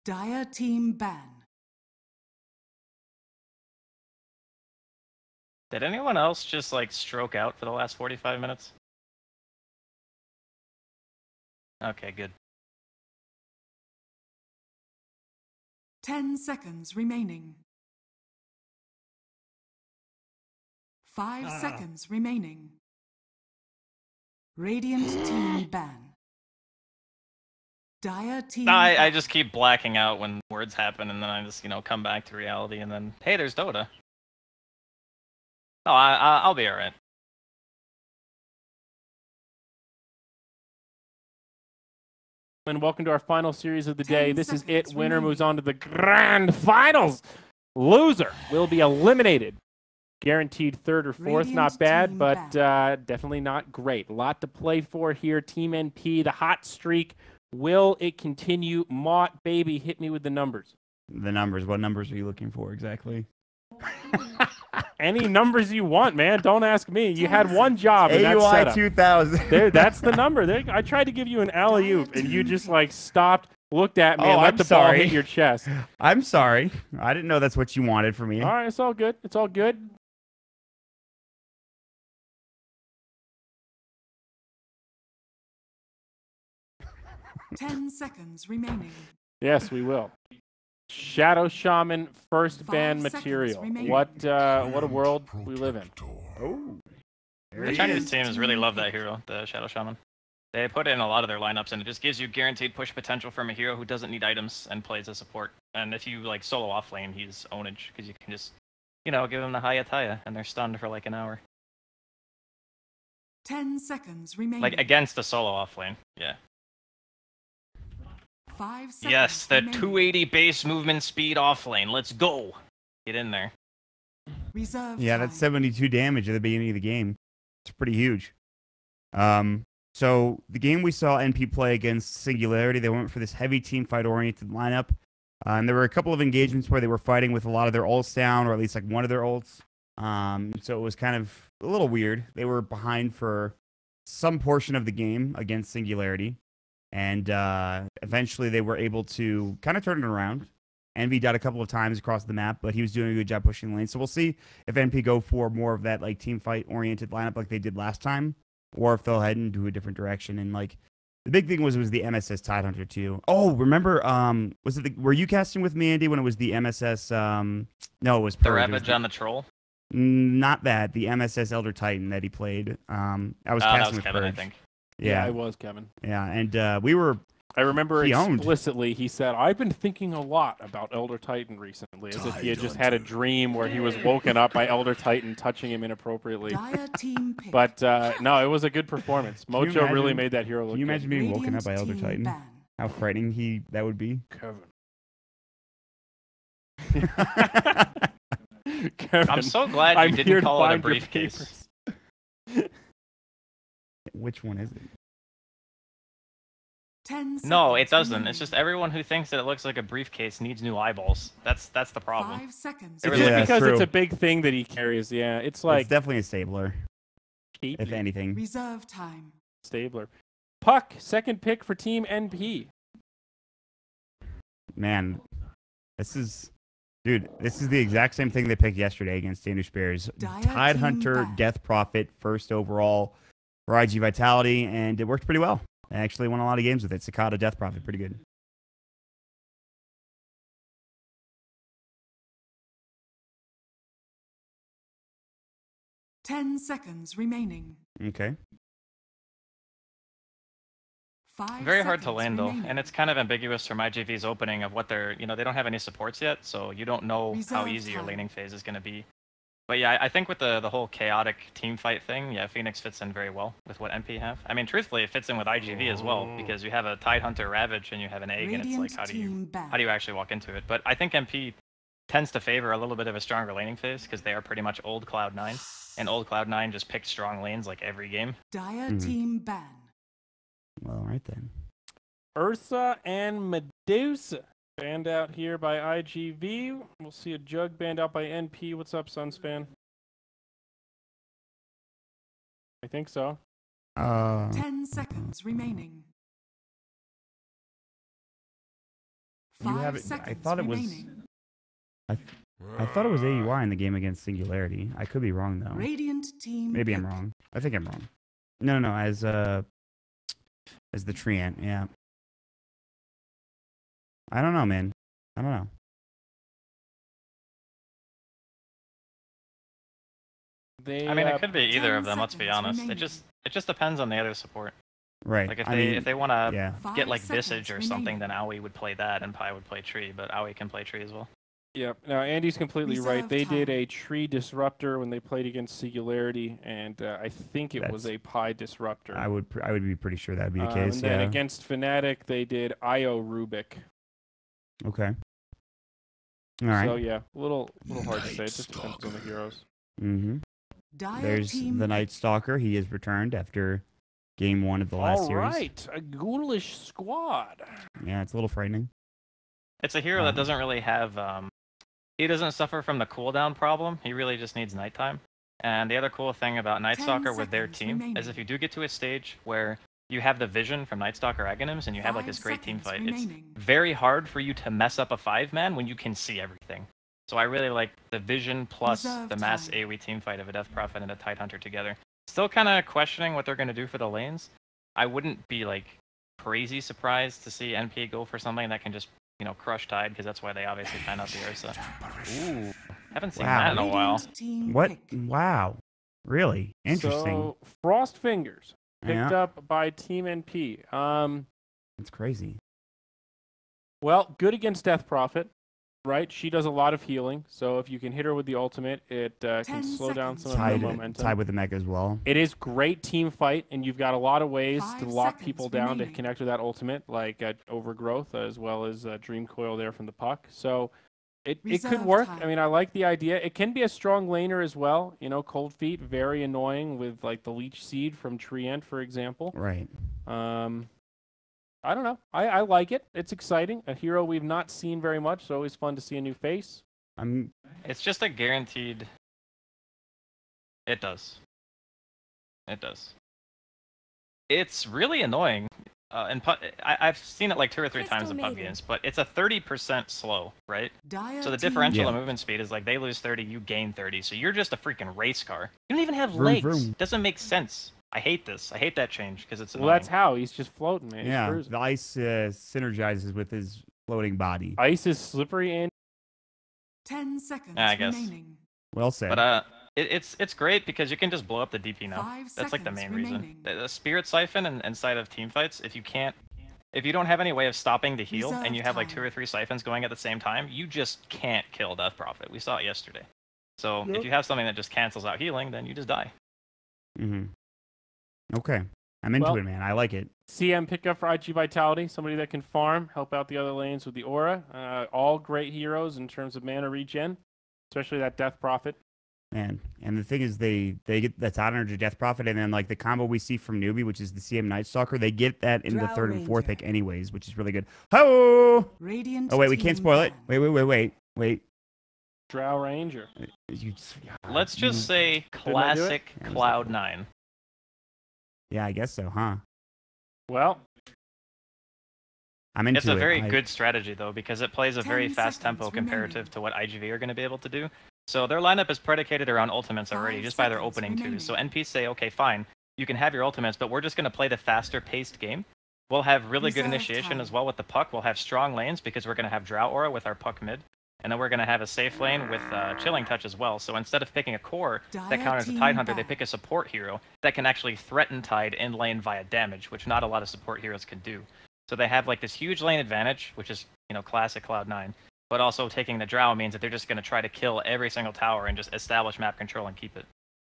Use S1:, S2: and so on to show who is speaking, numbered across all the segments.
S1: Dire team ban.
S2: Did anyone else just like stroke out for the last 45 minutes? Okay, good.
S1: 10 seconds remaining. 5 seconds remaining. Radiant team ban. Dire team
S2: I just keep blacking out when words happen, and then I just, come back to reality, and then, hey, there's Dota. Oh, I'll be alright.
S3: And welcome to our final series of the day. This is it. Winner
S1: remaining.
S3: moves on to the grand finals. Loser will be eliminated. Guaranteed third or fourth.
S1: Radiant
S3: Not bad,
S1: team
S3: but definitely not great. A lot to play for here. Team NP, the hot streak. Will it continue? Mott, baby, hit me with the numbers.
S4: The numbers. What numbers are you looking for exactly?
S3: Any numbers you want, man. Don't ask me. You had one job in that
S4: AUI
S3: setup.
S4: 2000.
S3: There, that's the number. There, I tried to give you an alley-oop, and you just like stopped, looked at me, and let the ball hit your chest.
S4: I'm sorry. I didn't know that's what you wanted from me.
S3: All right, it's all good. It's all good.
S1: Ten seconds remaining.
S3: Yes, we will. Shadow Shaman, first
S1: 5
S3: ban
S1: seconds
S3: material.
S1: remaining.
S3: What a world we live in.
S4: Oh.
S2: The Chinese teams really love that hero, the Shadow Shaman. They put it in a lot of their lineups, and it just gives you guaranteed push potential from a hero who doesn't need items and plays as support. And if you like solo off lane, he's ownage, because you can just, give him the Hayataya, and they're stunned for like an hour.
S1: 10 seconds remaining.
S2: Like against a solo off lane, yeah.
S1: 5 seconds
S2: Yes, the
S1: remaining.
S2: 280 base movement speed off lane. Let's go. Get in there.
S1: Reserve
S4: Yeah,
S1: time.
S4: that's 72 damage at the beginning of the game. It's pretty huge. So the game we saw NP play against Singularity, they went for this heavy team fight oriented lineup. And there were a couple of engagements where they were fighting with a lot of their ults down, or at least like one of their ults. So it was kind of a little weird. They were behind for some portion of the game against Singularity. And eventually they were able to kind of turn it around. NV died a couple of times across the map, but he was doing a good job pushing lanes. So we'll see if NP go for more of that like team fight oriented lineup like they did last time, or if they'll head into a different direction. And like the big thing was the MSS Tidehunter too. Oh, remember were you casting with me, Andy, when it was the MSS no, it was
S2: The
S4: Purge.
S2: Ravage on the Troll?
S4: Not that, the MSS Elder Titan that he played. I was
S2: That
S4: casting
S2: was
S4: with
S2: Kevin,
S4: Purge.
S2: I think.
S3: Yeah,
S4: Yeah,
S3: I was, Kevin.
S4: yeah, and we were.
S3: I remember
S4: He owned.
S3: explicitly he said, I've been thinking a lot about Elder Titan recently, as if he had just had a dream where he was woken up by Elder Titan touching him inappropriately.
S1: Dire team pick.
S3: But no, it was a good performance.
S4: Can you
S3: Mojo really
S4: imagine-
S3: made that hero look
S4: Can you
S3: good.
S4: imagine being woken up by
S1: Radiant
S4: Elder
S1: team
S4: Titan?
S1: ban.
S4: How frightening that would be.
S3: Kevin. Kevin,
S2: I'm so glad you
S3: I'm here
S2: didn't
S3: to
S2: call it a
S3: find your
S2: briefcase.
S3: papers.
S4: Which one is it?
S1: 10
S2: No, it
S1: seconds
S2: doesn't.
S1: remaining.
S2: It's just everyone who thinks that it looks like a briefcase needs new eyeballs. That's the problem.
S1: 5 seconds.
S2: They were
S3: It's just
S4: Yeah,
S3: because
S4: true.
S3: it's a big thing that he carries. Yeah, it's
S4: It's
S3: like
S4: definitely a stabler,
S3: cheap
S4: if anything.
S1: Reserve time.
S3: Stabler. Puck, second pick for Team NP.
S4: Man, this is the exact same thing they picked yesterday against Standard Spears.
S1: Dire
S4: Tidehunter,
S1: team
S4: Death Prophet, first overall for iG.Vitality, and it worked pretty well. I actually won a lot of games with it. Cicada, Death Prophet, pretty good.
S1: Ten seconds remaining.
S4: Okay.
S1: 5
S2: Very hard to
S1: seconds
S2: land though,
S1: remaining.
S2: and it's kind of ambiguous from iG.Vit's opening of what they're, they don't have any supports yet, so you don't know how
S1: Reserve
S2: easy your
S1: time.
S2: laning phase is going to be. But yeah, I think with the whole chaotic team fight thing, yeah, Phoenix fits in very well with what NP have. I mean, truthfully, it fits in with iG.V as well, because you have a Tidehunter Ravage and you have an Egg, and it's like,
S1: Radiant
S2: how
S1: team ban.
S2: do you actually walk into it? But I think NP tends to favor a little bit of a stronger laning phase, because they are pretty much old Cloud9, and old Cloud9 just picks strong lanes like every game.
S1: Dire
S4: Mhm.
S1: team ban.
S4: Well, right then.
S3: Ursa and Medusa banned out here by iG.V. We'll see a Jug banned out by NP. What's up, Suns fan? I think so.
S1: 10 seconds remaining.
S4: You have
S1: 5
S4: it. I
S1: seconds
S4: thought it was.
S1: remaining.
S4: I thought it was AUI in the game against Singularity. I could be wrong though.
S1: Radiant team.
S4: Maybe I'm
S1: pick.
S4: wrong. I think I'm wrong. No, as the Treant. Yeah. I don't know, man. I don't know.
S3: They,
S2: I mean, it could be either
S1: 10
S2: of them. Let's be
S1: seconds
S2: honest.
S1: remaining.
S2: It just depends on the other support.
S4: Right.
S2: Like
S4: I mean,
S2: if they want to
S4: yeah.
S2: get
S1: 5
S2: like
S1: seconds
S2: Visage or
S1: remaining.
S2: something, then Aoi would play that and Pi would play Tree. But Aoi can play Tree as well.
S3: Yep. Now Andy's completely right.
S1: Reserve
S3: They did
S1: time.
S3: a tree disruptor when they played against Singularity, and I think it was
S4: That's-
S3: a Pi disruptor.
S4: I would be pretty sure that'd be the case.
S3: And then
S4: Yeah.
S3: against Fnatic, they did Io Rubik.
S4: Okay. All right.
S3: So yeah, a little hard to say. It just depends on the heroes.
S4: Mm-hmm.
S1: Dire
S4: There's
S1: team
S4: the
S1: pick.
S4: Night Stalker. He has returned after game 1 of the last
S3: All
S4: series.
S3: right, a ghoulish squad.
S4: Yeah, it's a little frightening.
S2: It's a hero that doesn't really have. He doesn't suffer from the cooldown problem. He really just needs nighttime. And the other cool thing about Night
S1: 10
S2: Stalker with their
S1: seconds
S2: team
S1: remaining.
S2: is if you do get to a stage where you have the vision from Night Stalker Aghanims and you have like
S1: 5
S2: this great team
S1: seconds
S2: fight, it's
S1: remaining.
S2: very hard for you to mess up a 5-man when you can see everything. So I really like the vision plus
S1: Reserve
S2: the mass
S1: time.
S2: AoE team fight of a Death Prophet and a Tidehunter together. Still kind of questioning what they're going to do for the lanes. I wouldn't be like crazy surprised to see NP go for something that can just, crush Tide, because that's why they obviously kind out the Ursa. Ooh, haven't seen
S4: Wow.
S2: that in a while.
S1: Radiant team
S4: What?
S1: pick.
S4: Wow. Really? Interesting.
S3: So Frost Fingers picked
S4: Yeah.
S3: up by Team NP.
S4: That's crazy.
S3: Well, good against Death Prophet, right? She does a lot of healing, so if you can hit her with the ultimate, it can
S1: 10
S3: slow down some
S1: seconds
S3: of the
S1: remaining.
S3: momentum.
S4: Tied with the mech as well.
S3: It is great team fight, and you've got a lot of ways
S1: 5
S3: to lock
S1: seconds
S3: people down
S1: remaining.
S3: to connect with that ultimate, like Overgrowth, as well as Dream Coil there from the puck. So it could
S1: Reserve
S3: work.
S1: time.
S3: I mean, I like the idea. It can be a strong laner as well. Cold Feet, very annoying with like the Leech Seed from Treant, for example.
S4: Right.
S3: I don't know. I like it. It's exciting. A hero we've not seen very much, so always fun to see a new face.
S4: I'm.
S2: It's just a guaranteed. It does. It does. It's really annoying. I've seen it like 2 or 3 times in
S5: Crystal
S2: PUBG
S5: Maiden.
S2: games, but it's a 30% slow, right?
S1: Dire
S2: So the
S1: team
S2: differential
S4: Yeah.
S2: of movement speed is like they lose 30, you gain 30. So you're just a freaking race car. You don't even have
S4: Vroom,
S2: legs.
S4: vroom.
S2: Doesn't make sense. I hate this. I hate that change because it's
S3: Well,
S2: annoying.
S3: that's how he's just floating, man. He's
S4: Yeah.
S3: cruising.
S4: The ice synergizes with his floating body.
S3: Ice is slippery and
S1: 10 seconds
S2: I guess.
S1: remaining.
S4: Well said.
S2: But it's great because you can just blow up the DP now.
S1: 5
S2: That's like the
S1: seconds
S2: main reason.
S1: remaining.
S2: The Spirit Siphon and inside of team fights, if you don't have any way of stopping the heal and you
S1: Reserve
S2: have like
S1: time.
S2: 2 or 3 siphons going at the same time, you just can't kill Death Prophet. We saw it yesterday. So
S3: Yep.
S2: if you have something that just cancels out healing, then you just die.
S4: Mm-hmm. Okay. I'm into
S3: Well-
S4: it, man. I like it.
S3: CM pickup for iG.Vitality, somebody that can farm, help out the other lanes with the aura. All great heroes in terms of mana regen, especially that Death Prophet.
S4: Man. And the thing is, they get that honor to Death Prophet, and then like the combo we see from Newbie, which is the CM Night Stalker, they get that in the
S5: Drow
S4: 3rd and 4th
S5: Ranger.
S4: pick anyways, which is really good. Oh!
S1: Radiant
S4: Oh wait, we
S1: team
S4: can't spoil it.
S1: ban.
S4: Wait.
S3: Drow Ranger.
S2: Let's just say
S3: Didn't I do it?
S2: classic
S4: Yeah,
S2: Cloud9.
S4: Yeah, I guess so, huh?
S3: Well,
S4: I'm into
S2: It's a
S4: it.
S2: very good strategy though, because it plays a
S1: 10
S2: very fast tempo
S1: seconds
S2: comparative
S1: remaining.
S2: to what iG.Vitality are going to be able to do. So their lineup is predicated around ultimates already,
S1: 5
S2: just by their
S1: seconds
S2: opening twos.
S1: remaining.
S2: So NPs say, okay, fine, you can have your ultimates, but we're just going to play the faster paced game. We'll have really good
S1: Reserve
S2: initiation
S1: time.
S2: as well with the puck. We'll have strong lanes because we're going to have Drow Aura with our puck mid. And then we're going to have a safe lane with Chilling Touch as well. So instead of picking a core that
S1: Dire
S2: counters the
S1: team
S2: Tidehunter, they
S1: back.
S2: pick a support hero that can actually threaten Tide in lane via damage, which not a lot of support heroes can do. So they have like this huge lane advantage, which is, classic Cloud9. But also taking the Drow means that they're just going to try to kill every single tower and just establish map control and keep it.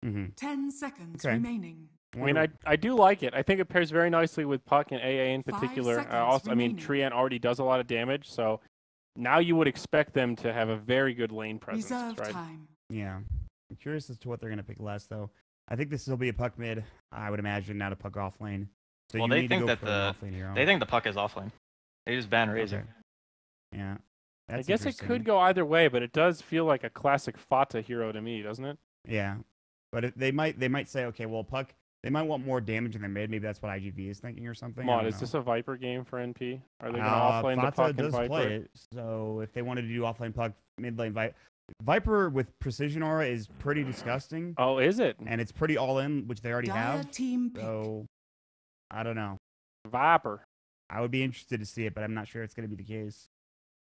S4: Mm-hmm.
S1: 10 seconds
S4: Okay.
S1: remaining.
S3: I mean, I do like it. I think it pairs very nicely with Puck and AA in
S1: 5
S3: particular.
S1: seconds
S3: Also, I mean,
S1: remaining.
S3: Treant already does a lot of damage, so now you would expect them to have a very good lane presence,
S1: Reserve
S3: right?
S1: time.
S4: Yeah. I'm curious as to what they're going to pick last, though. I think this will be a puck mid, I would imagine, not a puck off lane. So
S2: Well,
S4: you
S2: they
S4: need
S2: think
S4: to go
S2: that
S4: for an off lane hero.
S2: They think the puck is offlane. They just ban Razor.
S4: Okay. Yeah.
S3: I
S4: That's
S3: guess it
S4: interesting.
S3: could go either way, but it does feel like a classic Fata hero to me, doesn't it?
S4: Yeah. But they might say, okay, well, puck They might want more damage in their mid. Maybe that's what iG.Vit is thinking or something. I
S3: Mod,
S4: don't
S3: is
S4: know.
S3: this a Viper game for NP? Are they going to offlane the
S4: Fata
S3: puck in
S4: does
S3: Viper?
S4: play it, so if they wanted to do offlane puck, mid lane Viper with precision aura is pretty disgusting.
S3: Oh, is it?
S4: And it's pretty all in, which they already
S1: Dire
S4: have.
S1: team pick.
S4: So I don't know.
S3: Viper.
S4: I would be interested to see it, but I'm not sure it's going to be the case.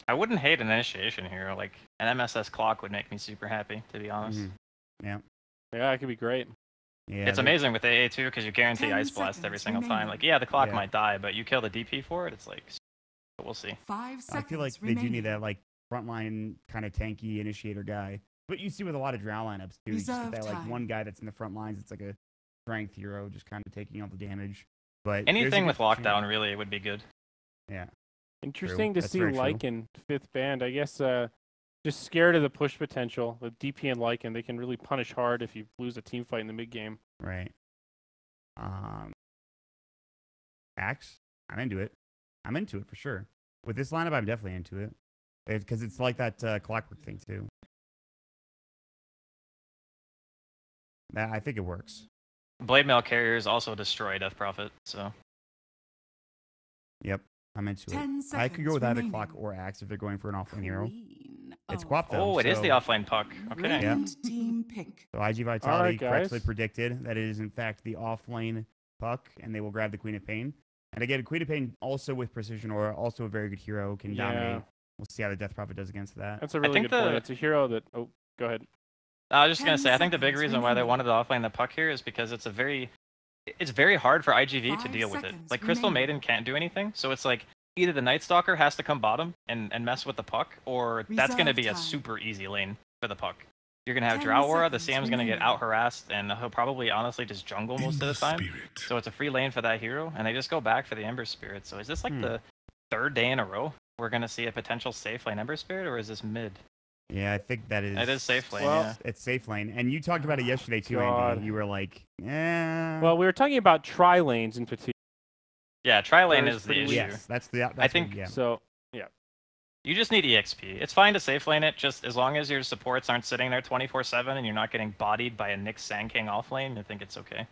S2: I wouldn't hate an initiation hero. Like an MSS clock would make me super happy, to be honest.
S4: Yeah.
S3: Yeah, it could be great.
S4: Yeah.
S2: It's amazing with AA too because you guarantee
S1: 10
S2: Ice Blast every
S1: seconds
S2: single time.
S1: remaining.
S2: Like, yeah, the clock
S4: Yeah.
S2: might die, but you kill the DP for it, it's like, but we'll see.
S1: 5 seconds
S4: I feel like they do need that like frontline kind of tanky initiator guy. But you see with a lot of drow lineups too, you just get
S1: Reserve
S4: that like
S1: time.
S4: one guy that's in the front lines. It's like a strength hero, just kind of taking all the damage. But there's a
S2: Anything
S4: good
S2: with
S4: chance-
S2: lockdown really would be good.
S4: Yeah.
S3: Interesting to
S4: That's
S3: see
S4: very true.
S3: Lycan 5th band. I guess just scared of the push potential. With DP and Lycan, they can really punish hard if you lose a team fight in the mid game.
S4: Right. Axe, I'm into it. I'm into it for sure. With this lineup, I'm definitely into it. Because it's like that clockwork thing too. I think it works.
S2: Blade Mail Carriers also destroy Death Prophet, so
S4: Yep, I'm into
S1: 10
S4: it. I could go
S1: seconds
S4: with either
S1: remaining.
S4: clock or axe if they're going for an offlane hero.
S1: Queen
S4: It's
S1: of
S4: Quap though.
S2: oh, it is
S4: so-
S2: the offlane puck. Okay.
S4: Yeah.
S1: Red team pick.
S4: So iG.Vitality
S3: Alright,
S4: correctly
S3: guys.
S4: predicted that it is in fact the offlane puck, and they will grab the Queen of Pain. And again, Queen of Pain also with precision aura, also a very good hero, can
S3: Yeah.
S4: dominate. We'll see how the Death Prophet does against that.
S3: That's a really
S2: think
S3: good point.
S2: the-
S3: It's a hero that. Oh, go ahead.
S2: I was just gonna
S1: 10
S2: say, I think the big
S1: seconds
S2: reason why they
S1: remaining.
S2: wanted to offlane the puck here is because it's very hard for iG.Vit to
S1: 5
S2: deal with it.
S1: seconds
S2: Like Crystal
S1: remaining.
S2: Maiden can't do anything, so it's like either the Night Stalker has to come bottom and mess with the puck, or that's gonna
S1: Reserve
S2: be a
S1: time.
S2: super easy lane for the puck. You're gonna have
S1: 10
S2: Drow Aura, the
S1: seconds
S2: Sam's gonna get
S1: remaining.
S2: out harassed, and he'll probably honestly just jungle most of the time. So it's a free lane for that hero, and they just go back for the Ember Spirit. So is this like the third day in a row we're gonna see a potential safe lane Ember Spirit, or is this mid?
S4: Yeah, I think that is.
S2: It is safe lane,
S3: Well,
S2: yeah.
S4: It's safe lane, and you talked about it yesterday too,
S3: God.
S4: Andy. You were like, "Yeah."
S3: Well, we were talking about tri lanes in particular.
S2: Yeah, tri lane
S3: That is
S2: is the
S3: pretty
S2: issue.
S4: yes, that's the. That's
S2: I think-
S4: what, yeah.
S3: So
S2: You just need EXP. It's fine to safe lane it, just as long as your supports aren't sitting there 24/7 and you're not getting bodied by a Nyx Sand King off lane, I think it's okay.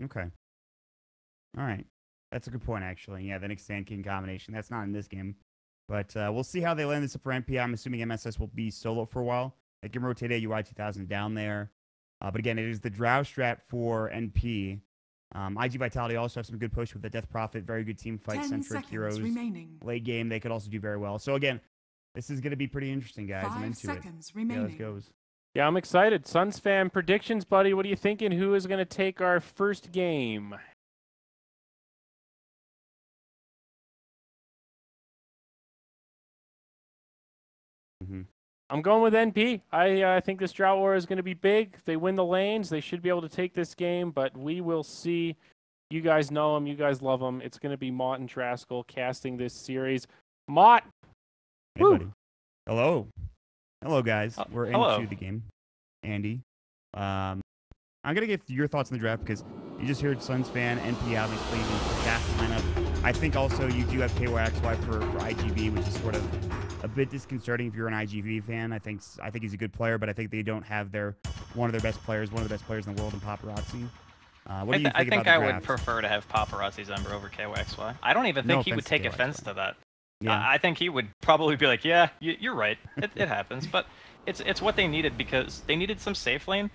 S4: Okay. All right, that's a good point actually. Yeah, the Nyx Sand King combination. That's not in this game, but we'll see how they land this up for NP. I'm assuming MSS will be solo for a while. They can rotate UI 2000 down there, but again, it is the Drow strat for NP. iG.Vitality also have some good push with the Death Prophet. Very good team fight
S1: 10
S4: centric
S1: seconds
S4: heroes.
S1: remaining.
S4: Late game, they could also do very well. So again, this is going to be pretty interesting, guys. I'm
S1: 5
S4: into it.
S1: seconds
S4: Yeah,
S1: remaining.
S4: let's go.
S3: yeah, I'm excited. Suns fan predictions, buddy. What are you thinking? Who is going to take our first game?
S4: Mhm.
S3: I'm going with NP. I think this Drought War is going to be big. If they win the lanes, they should be able to take this game, but we will see. You guys know him. You guys love him. It's going to be Mott and Traskell casting this series. Mott,
S4: Hey,
S3: Woo.
S4: buddy. Hello. Hello, guys. We're
S2: hello.
S4: into the game. Andy. I'm going to get your thoughts on the draft because you just heard Suns fan, NP, obviously, the cast lineup. I think also you do have KYXY for iG.Vit, which is sort of a bit disconcerting if you're an iG.Vit fan. I think he's a good player, but I think they don't have one of the best players in the world in Paparazzi. What do you think
S2: I think
S4: about the
S2: I would
S4: draft?
S2: prefer to have Paparazzi's Ember over KYXY. I don't even
S4: No
S2: think he would
S4: offense to
S2: take
S4: KYXY.
S2: offense to that.
S4: Yeah.
S2: I think he would probably be like, yeah, you're right. It happens. But it's what they needed because they needed some safe lane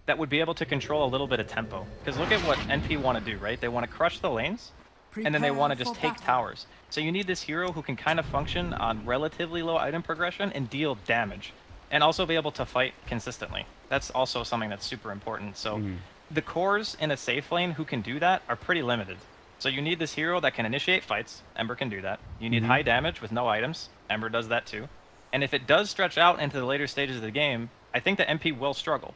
S2: that would be able to control a little bit of tempo. Because look at what NP want to do, right? They want to crush the lanes, and then they want to
S1: Prepare
S2: just
S1: for
S2: take
S1: battle.
S2: towers. So you need this hero who can kind of function on relatively low item progression and deal damage. And also be able to fight consistently. That's also something that's super important. So the cores in a safe lane who can do that are pretty limited. So you need this hero that can initiate fights. Ember can do that. You need high damage with no items. Ember does that too. And if it does stretch out into the later stages of the game, I think the MP will struggle.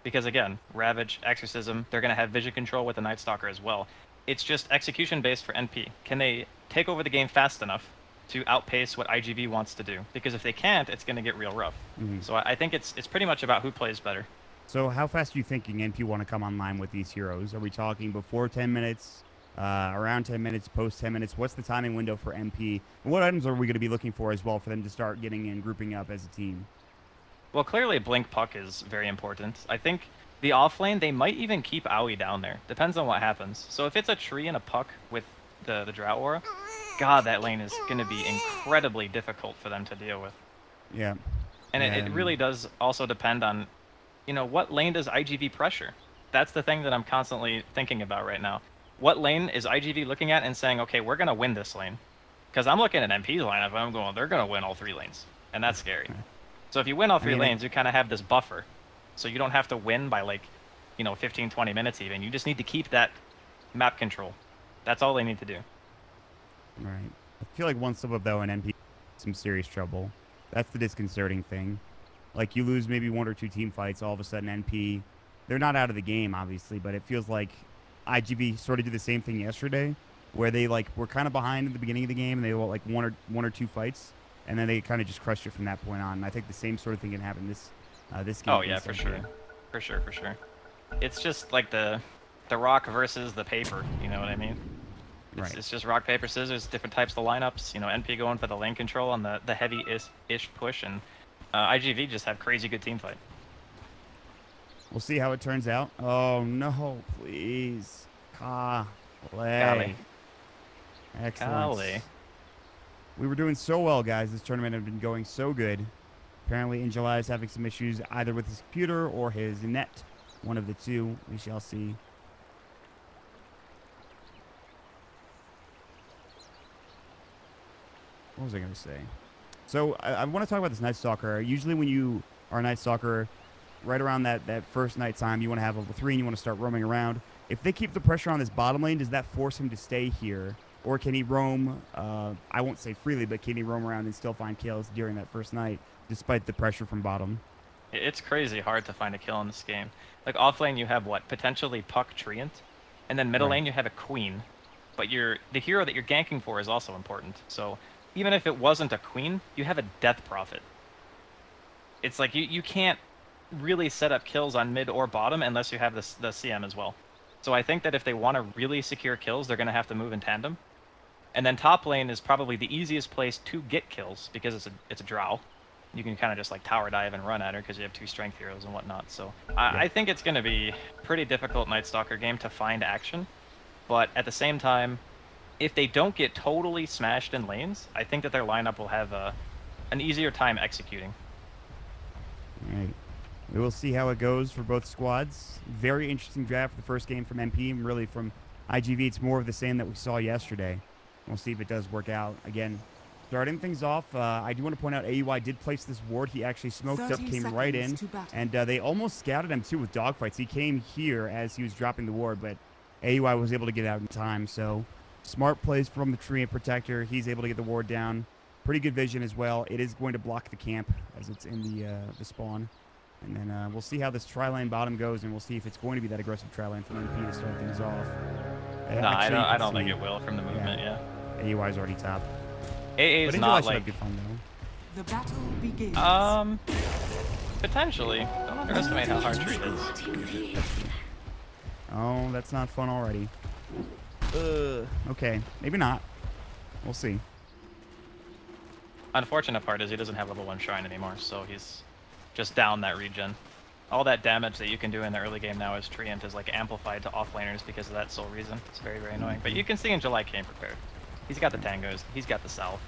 S2: Because again, Ravage, Exorcism, they're going to have vision control with the Night Stalker as well. It's just execution based for NP. Can they take over the game fast enough to outpace what iG.Vit wants to do? Because if they can't, it's going to get real rough. So I think it's pretty much about who plays better.
S4: So how fast are you thinking NP want to come online with these heroes? Are we talking before 10 minutes, around 10 minutes, post 10 minutes? What's the timing window for NP? And what items are we going to be looking for as well for them to start getting and grouping up as a team?
S2: Well, clearly Blink Puck is very important. I think The off lane, they might even keep Aoi down there. Depends on what happens. So if it's a tree and a puck with the Drought Aura, God, that lane is going to be incredibly difficult for them to deal with.
S4: Yeah.
S2: And it really does also depend on, you know, what lane does iG.Vit pressure? That's the thing that I'm constantly thinking about right now. What lane is iG.Vit looking at and saying, okay, we're going to win this lane? Because I'm looking at MP's lineup and I'm going, they're going to win all 3 lanes. And that's scary. So if you win all 3 lanes, you kind of have this buffer. So you don't have to win by like, you know, 15, 20 minutes even. You just need to keep that map control. That's all they need to do.
S4: Right. I feel like one slip up though, and NP some serious trouble. That's the disconcerting thing. Like you lose maybe 1 or 2 team fights, all of a sudden NP, they're not out of the game obviously, but it feels like iG.Vit sort of did the same thing yesterday, where they like were kind of behind at the beginning of the game and they were like one or two fights, and then they kind of just crushed it from that point on. And I think the same sort of thing can happen this game.
S2: Oh yeah, for sure. For sure. It's just like the rock versus the paper, you know what I mean? It's just rock, paper, scissors, different types of lineups. You know, NP going for the lane control on the heavy-ish push, and iG.Vit just have crazy good team fight.
S4: We'll see how it turns out. Oh no, please. Golly. Excellent.
S2: Golly.
S4: We were doing so well, guys. This tournament had been going so good. Apparently, July is having some issues either with his computer or his net. One of the two. We shall see. What was I going to say? So, I want to talk about this Night Stalker. Usually when you are a Night Stalker, right around that first night time, you want to have level 3 and you want to start roaming around. If they keep the pressure on this bottom lane, does that force him to stay here? Or can he roam, I won't say freely, but can he roam around and still find kills during that first night, despite the pressure from bottom?
S2: It's crazy hard to find a kill in this game. Like, off lane you have, what, potentially Puck Treant, and then middle lane you have a Queen. But the hero that you're ganking for is also important. So even if it wasn't a Queen, you have a Death Prophet. It's like you can't really set up kills on mid or bottom unless you have the CM as well. So I think that if they want to really secure kills, they're going to have to move in tandem. And then top lane is probably the easiest place to get kills because it's a drow. You can kind of just like tower dive and run at her because you have 2 strength heroes and whatnot. So I think it's going to be a pretty difficult Night Stalker game to find action. But at the same time, if they don't get totally smashed in lanes, I think that their lineup will have an easier time executing.
S4: All right. We will see how it goes for both squads. Very interesting draft for the first game from MP, and really from iG.Vit. It's more of the same that we saw yesterday. We'll see if it does work out. Again, starting things off, I do want to point out AUI did place this ward. He actually smoked up, came right in, and they almost scouted him too with dogfights. He came here as he was dropping the ward, but AUI was able to get out in time. So smart plays from the tree and protector. He's able to get the ward down. Pretty good vision as well. It is going to block the camp as it's in the spawn. And then we'll see how this tri-lane bottom goes, and we'll see if it's going to be that aggressive tri-lane from MP to start things off.
S2: No, I don't think it will from the movement, yeah.
S4: AUI's already top.
S2: AA is not like...
S4: Fun,
S1: the battle begins.
S2: Potentially. Don't underestimate how hard Tree is.
S4: Oh, that's not fun already. Okay, maybe not. We'll see.
S2: Unfortunate part is he doesn't have level 1 Shrine anymore, so he's just down that regen. All that damage that you can do in the early game now as Treant is like amplified to offlaners because of that sole reason. It's very, very annoying. But you can see in July came prepared. He's got the tangos, he's got the south.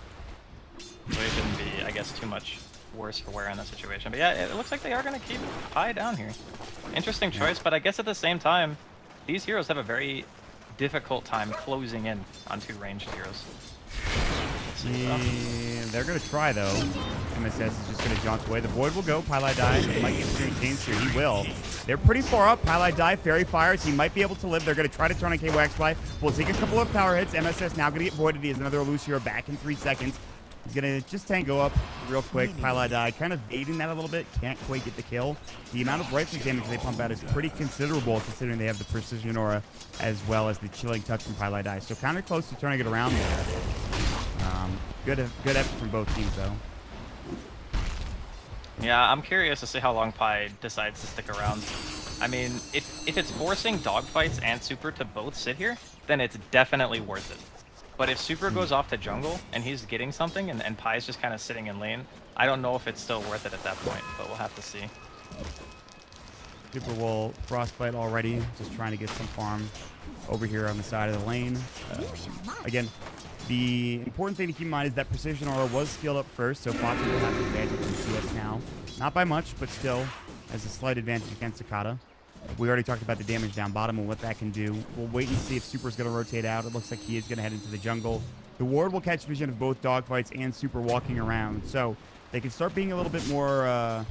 S2: So it shouldn't be, I guess, too much worse for wear in that situation. But yeah, it looks like they are going to keep Pi down here. Interesting choice, but I guess at the same time, these heroes have a very difficult time closing in on 2 ranged heroes.
S4: Yeah, they're going to try, though. MSS is just going to jaunt away. The Void will go. Pylai die. He might get some chains here. He will. They're pretty far up. Pylai die. Fairy fires. He might be able to live. They're going to try to turn on KOX Fly. We'll take a couple of power hits. MSS now going to get voided. He has another loose hero back in 3 seconds. He's going to just tango up real quick. Pylai die. Kind of baiting that a little bit. Can't quite get the kill. The amount of rifle damage they pump out is pretty considerable considering they have the Precision Aura as well as the Chilling Touch from Pylai die. So kind of close to turning it around there. Good effort from both teams, though.
S2: Yeah, I'm curious to see how long Pi decides to stick around. I mean, if it's forcing dogfights and Super to both sit here, then it's definitely worth it. But if Super goes off to jungle and he's getting something and Pi's just kind of sitting in lane, I don't know if it's still worth it at that point, but we'll have to see.
S4: Super will frostbite already, just trying to get some farm over here on the side of the lane. Again, the important thing to keep in mind is that Precision Aura was skilled up first, so Fox will have the advantage in CS now. Not by much, but still has a slight advantage against Sakata. We already talked about the damage down bottom and what that can do. We'll wait and see if Super's going to rotate out. It looks like he is going to head into the jungle. The ward will catch vision of both dogfights and Super walking around, so they can start being a little bit more,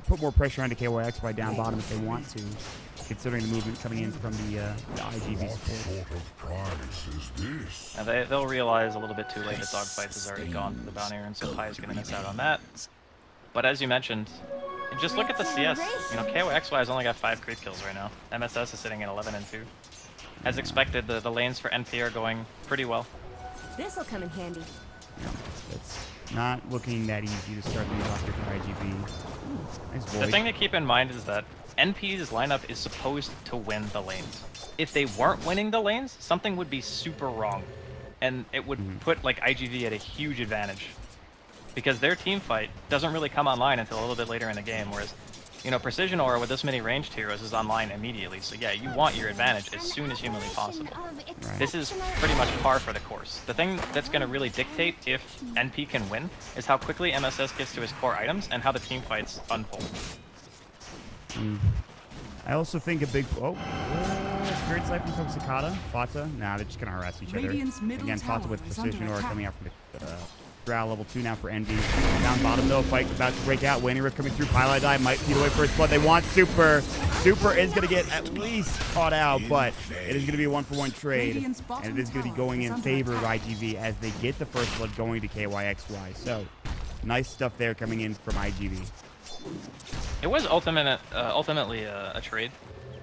S4: put more pressure onto KYX by down bottom if they want to, considering the movement coming in from the iG.Vit support.
S2: Now they'll realize a little bit too late that dogfights is already gone for the bounty rune, so Pi is going to miss out on that. But as you mentioned, just look at the CS. You know, KYXY has only got 5 creep kills right now. MSS is sitting at 11 and 2. As expected, the lanes for NP are going pretty well.
S5: This'll come in handy.
S4: No, it's not looking that easy to start the roster for iG.Vit. Nice
S2: The thing to keep in mind is that NP's lineup is supposed to win the lanes. If they weren't winning the lanes, something would be super wrong. And it would put like iG.Vit at a huge advantage. Because their team fight doesn't really come online until a little bit later in the game, whereas, you know, Precision Aura with this many ranged heroes is online immediately. So yeah, you want your advantage as soon as humanly possible.
S4: Right.
S2: This is pretty much par for the course. The thing that's going to really dictate if NP can win is how quickly MSS gets to his core items and how the team fights unfold.
S4: I also think a big... Spirit Siphon from Sakata. Fata. Nah, they're just going to harass each other. Again, Fata with Precision Aura coming out from the... Drow level 2 now for Envy. Down bottom though, fight about to break out. Waning Rift coming through. Pylai Die might feed away first blood. They want Super. Super is going to get at least caught out, but it is going to be a 1-for-1 trade. And it is going to be going in favor of iG.Vit as they get the first blood going to KYXY. So, nice stuff there coming in from iG.Vit.
S2: It was ultimately a trade,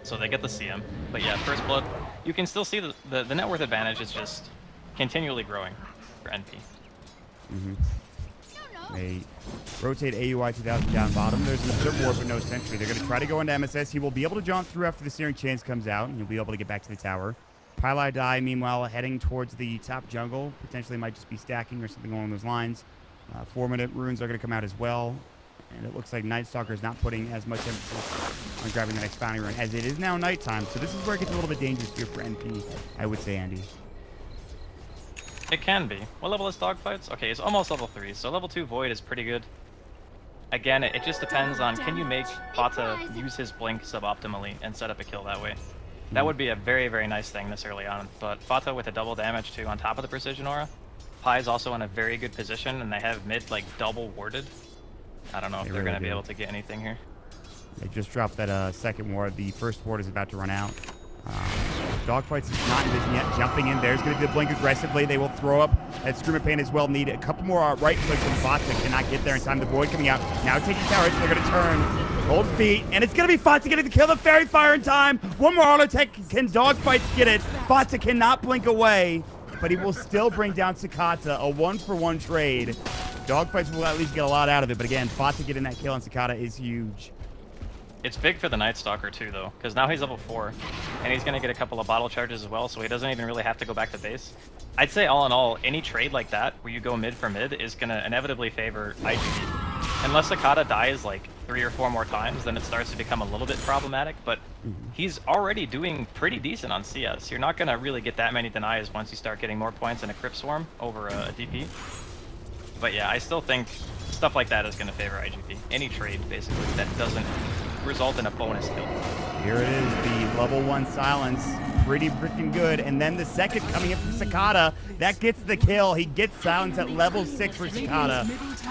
S2: so they get the CM. But yeah, first blood, you can still see the net worth advantage is just continually growing for NP.
S4: They rotate AUI 2000 down bottom. There's an Observer Ward, but no Sentry. They're going to try to go into MSS. He will be able to jaunt through after the Searing Chains comes out, and he'll be able to get back to the tower. Pylai Die, meanwhile, heading towards the top jungle. Potentially might just be stacking or something along those lines. 4-minute runes are going to come out as well. And it looks like Night Stalker is not putting as much emphasis on grabbing the next bounty rune, as it is now nighttime. So this is where it gets a little bit dangerous here for NP, I would say, Andy.
S2: It can be. What level is Dogfights? Okay, it's almost level 3, so level 2 Void is pretty good. Again, it just depends on, can you make Fata use his blink suboptimally and set up a kill that way? That would be a very, very nice thing this early on, but Fata with a double damage too on top of the Precision Aura. Pi is also in a very good position, and they have mid like double warded. I don't know if they're going to be able to get anything here.
S4: They just dropped that second ward. The first ward is about to run out. Dogfights is not in vision yet. Jumping in. There's going to be the blink aggressively. They will throw up that Scream of Pain as well. Need a couple more right clicks from Fata. Cannot get there in time. The Void coming out. Now taking towers. They're going to turn. Hold feet. And it's going to be Fata getting the kill. The Fairy Fire in time. One more auto tech. Can Dogfights get it? Fata cannot blink away, but he will still bring down Sakata. A 1-for-1 trade. Dogfights will at least get a lot out of it. But again, Fata getting that kill on Sakata is huge.
S2: It's big for the Night Stalker too, though, because now he's level 4, and he's going to get a couple of bottle charges as well, so he doesn't even really have to go back to base. I'd say all in all, any trade like that, where you go mid for mid, is going to inevitably favor iG.Vit. Unless Sakata dies like 3 or 4 more times, then it starts to become a little bit problematic, but he's already doing pretty decent on CS. You're not going to really get that many denies once you start getting more points in a Crypt Swarm over a DP. But yeah, I still think stuff like that is going to favor iG.Vit. Any trade, basically, that doesn't result in a bonus kill.
S4: Here it is, the level 1 silence. Pretty freaking good. And then the second coming in from Sakata. That gets the kill. He gets silence at level 6 for Sakata.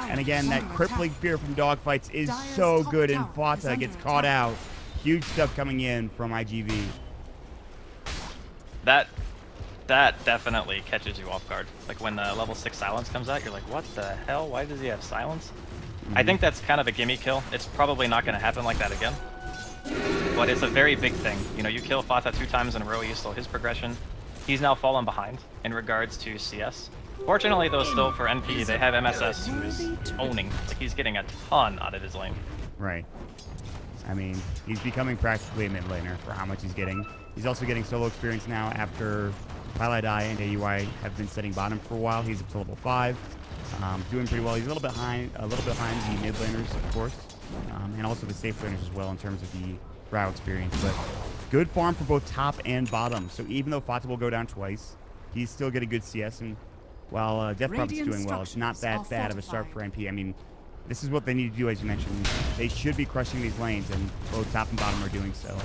S4: And again, that crippling fear from Dogfights is so good, and Fata gets caught out. Huge stuff coming in from iG.Vit.
S2: That definitely catches you off guard. Like when the level 6 silence comes out, you're like, what the hell? Why does he have silence? I think that's kind of a gimme kill. It's probably not going to happen like that again. But it's a very big thing. You know, you kill Fata 2 times in a row, you slow his progression. He's now fallen behind in regards to CS. Fortunately, though, still for NP, they have MSS who is owning. Like, he's getting a ton out of his lane.
S4: Right. I mean, he's becoming practically a mid laner for how much he's getting. He's also getting solo experience now after Pylai Die and AUI have been setting bottom for a while. He's up to level 5. Doing pretty well. He's a little bit behind the mid laners, of course, and also the safe laners as well in terms of the Drow experience. But good farm for both top and bottom. So even though Fata will go down twice, he's still getting good CS. And while Death Prophet's doing well, it's not that bad of a start for NP. I mean, this is what they need to do, as you mentioned. They should be crushing these lanes, and both top and bottom are doing so.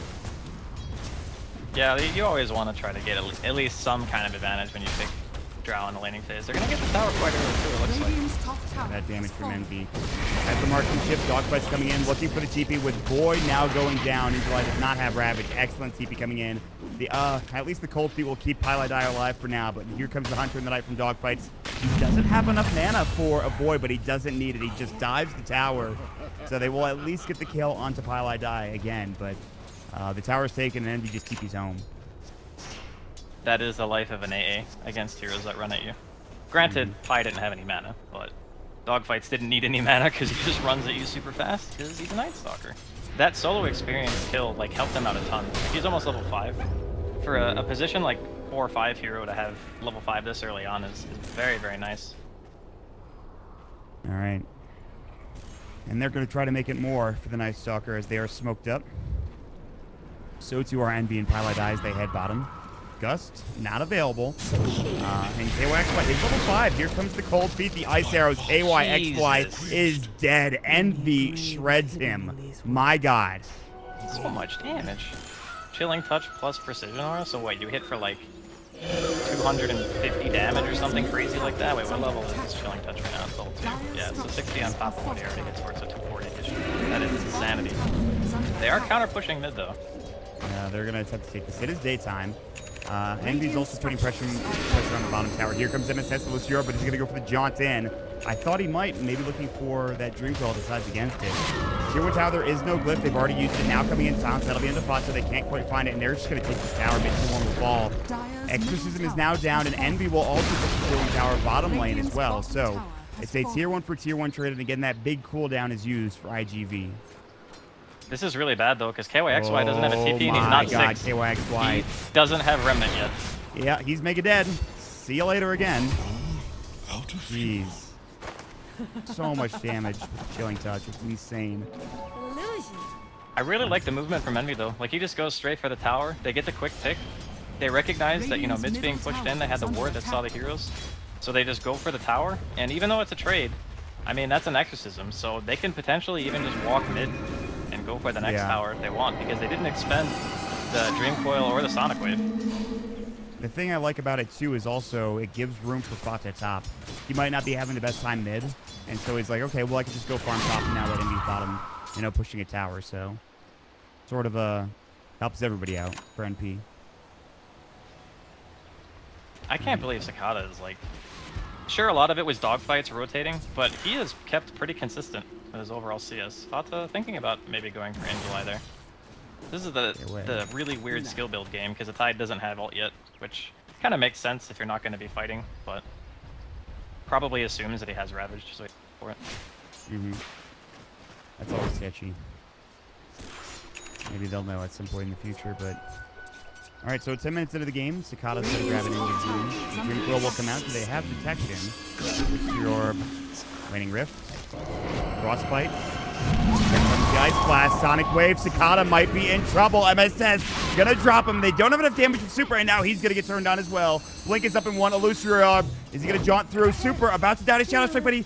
S2: Yeah, you always want to try to get at least some kind of advantage when you pick Drow in the laning phase. They're going to get the tower quite early, too, it looks like.
S4: That damage from NV. At the marking chip, Dogfight's coming in, looking for the TP with Boy now going down. iG.Vit does not have Ravage. Excellent TP coming in. The at least the Cold Feet will keep iG.Vit alive for now, but here comes the Hunter in the Night from Dogfights. He doesn't have enough mana for a Boy, but he doesn't need it. He just dives the tower. So they will at least get the kill onto iG.Vit again, but the tower's taken and NV just TP's home.
S2: That is the life of an AA against heroes that run at you. Granted, Pi didn't have any mana, but Dogfights didn't need any mana because he just runs at you super fast because he's a Night Stalker. That solo experience kill like helped him out a ton. He's almost level 5. For a position like 4 or 5 hero to have level 5 this early on is very, very nice.
S4: All right. And they're going to try to make it more for the Night Stalker as they are smoked up. So too are NB and iG.Vit as they head bottom. Gust, not available. And KYXY is level 5. Here comes the Cold Feet, the Ice Arrows. KYXY is dead. Envy shreds him. My god.
S2: So much damage. Chilling Touch plus Precision Aura? So wait, you hit for like 250 damage or something crazy like that? Wait, what level is Chilling Touch right now? It's level 2. Yeah, so 60 on top of what he already hits for, so 240. That is insanity. They are counter pushing mid though.
S4: Yeah, they're going to attempt to take this. It is daytime. Envy's also putting pressure on the bottom tower. Here comes MSS to Lucior, but he's going to go for the jaunt in. I thought he might, maybe looking for that Dream Coil, decides against it. Tier 1 tower, there is no glyph. They've already used it. Now coming in silence. That'll be into Fata. They can't quite find it, and they're just going to take this tower. Maybe one will fall. Exorcism is now down, and Envy will also put the Tier 1 tower bottom lane as well. So it's a Tier 1 for Tier 1 trade, and again, that big cooldown is used for iG.Vit.
S2: This is really bad though, because KYXY doesn't have a TP and he's not 6.
S4: KYXY.
S2: He doesn't have Remnant yet.
S4: Yeah, he's mega dead. See you later again. Jeez. So much damage with Chilling Touch. It's insane.
S2: I really like the movement from Envy though. Like he just goes straight for the tower. They get the quick pick. They recognize that, you know, mid's being pushed in. They had the ward that saw the heroes. So they just go for the tower. And even though it's a trade, I mean, that's an exorcism. So they can potentially even just walk mid and go for the next tower if they want, because they didn't expend the Dream Coil or the Sonic Wave.
S4: The thing I like about it too is also it gives room for Fata top. He might not be having the best time mid, and so he's like, okay, well I can just go farm top and now let him be bottom, you know, pushing a tower. So sort of helps everybody out for NP.
S2: I can't believe Cicada is like, sure, a lot of it was dogfights rotating, but he has kept pretty consistent with his overall CS. Fata thinking about maybe going for Angeli there. This is the really weird skill build game, because the Tide doesn't have ult yet, which kind of makes sense if you're not going to be fighting, but probably assumes that he has Ravage, just wait for it.
S4: That's always sketchy. Maybe they'll know at some point in the future, but... Alright, so 10 minutes into the game, Cicada's going to grab an English room. The Dream Coil will come out. Do they have detection? With your Waning Rift. Frostbite. Here comes the Ice Blast. Sonic Wave. Cicada might be in trouble. MSS going to drop him. They don't have enough damage with Super, and now he's going to get turned on as well. Blink is up in one. Illusory. Is he going to jaunt through? Super about to down his Shadow Strike, but he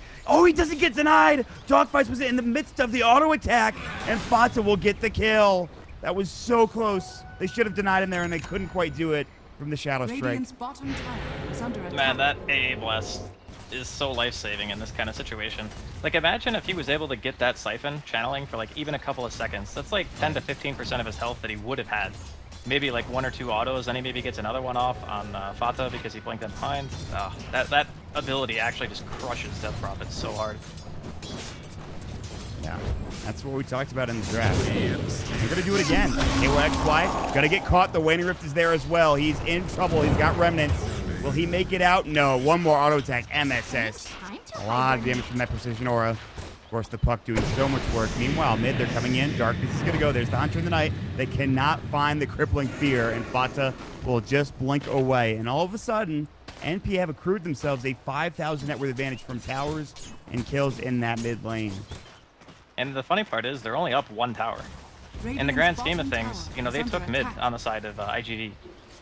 S4: doesn't get denied. Dogfights was in the midst of the auto attack, and Fata will get the kill. That was so close. They should have denied him there, and they couldn't quite do it from the Shadow Strike.
S2: Man, that AA Blast is so life-saving in this kind of situation. Like, imagine if he was able to get that Siphon channeling for, like, even a couple of seconds. That's, like, 10 to 15% of his health that he would have had. Maybe, like, 1 or 2 autos, then he maybe gets another one off on Fata because he blinked in behind. That ability actually just crushes Death Prophet so hard.
S4: Yeah, that's what we talked about in the draft. They're going to do it again. KYXY going to get caught. The Waning Rift is there as well. He's in trouble. He's got remnants. Will he make it out? No. One more auto attack. MSS. A lot of damage from that Precision Aura. Of course, the Puck doing so much work. Meanwhile, mid, they're coming in. Darkness is going to go. There's the Hunter in the Night. They cannot find the Crippling Fear, and Fata will just blink away. And all of a sudden, NP have accrued themselves a 5,000 net worth advantage from towers and kills in that mid lane.
S2: And the funny part is, they're only up 1 tower. in the grand scheme of things, you know, they took mid on the side of iG.Vit,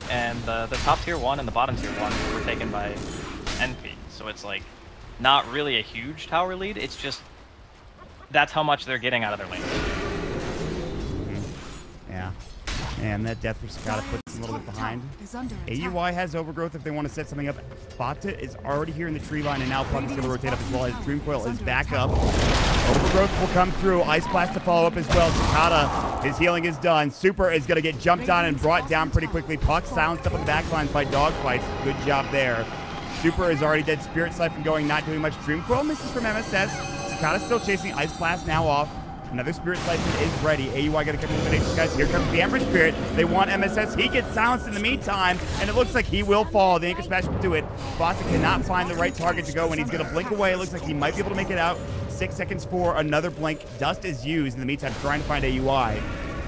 S2: and the top tier 1 and the bottom tier 1 were taken by NP. So it's like not really a huge tower lead. It's just that's how much they're getting out of their lane.
S4: Yeah. And that death for Sakata puts them a little bit behind. AUI has overgrowth if they want to set something up. Bata is already here in the tree line, and now Puck is going to rotate up as well. His Dream Coil is back up. Overgrowth will come through. Ice Blast to follow up as well. Sakata, his healing is done. Super is going to get jumped on and brought down pretty quickly. Puck silenced up on the back lines by Dogfights. Good job there. Super is already dead. Spirit Siphon going, not doing much. Dream Coil misses from MSS. Sakata still chasing. Ice Blast now off. Another Spirit Siphon is ready. AUI got to come in with guys. Here comes the Ember Spirit. They want MSS. He gets silenced in the meantime, and it looks like he will fall. The Anchor Smash will do it. Bata cannot find the right target to go, and he's going to blink away. It looks like he might be able to make it out. 6 seconds for another blink. Dust is used in the meantime, trying to find AUI.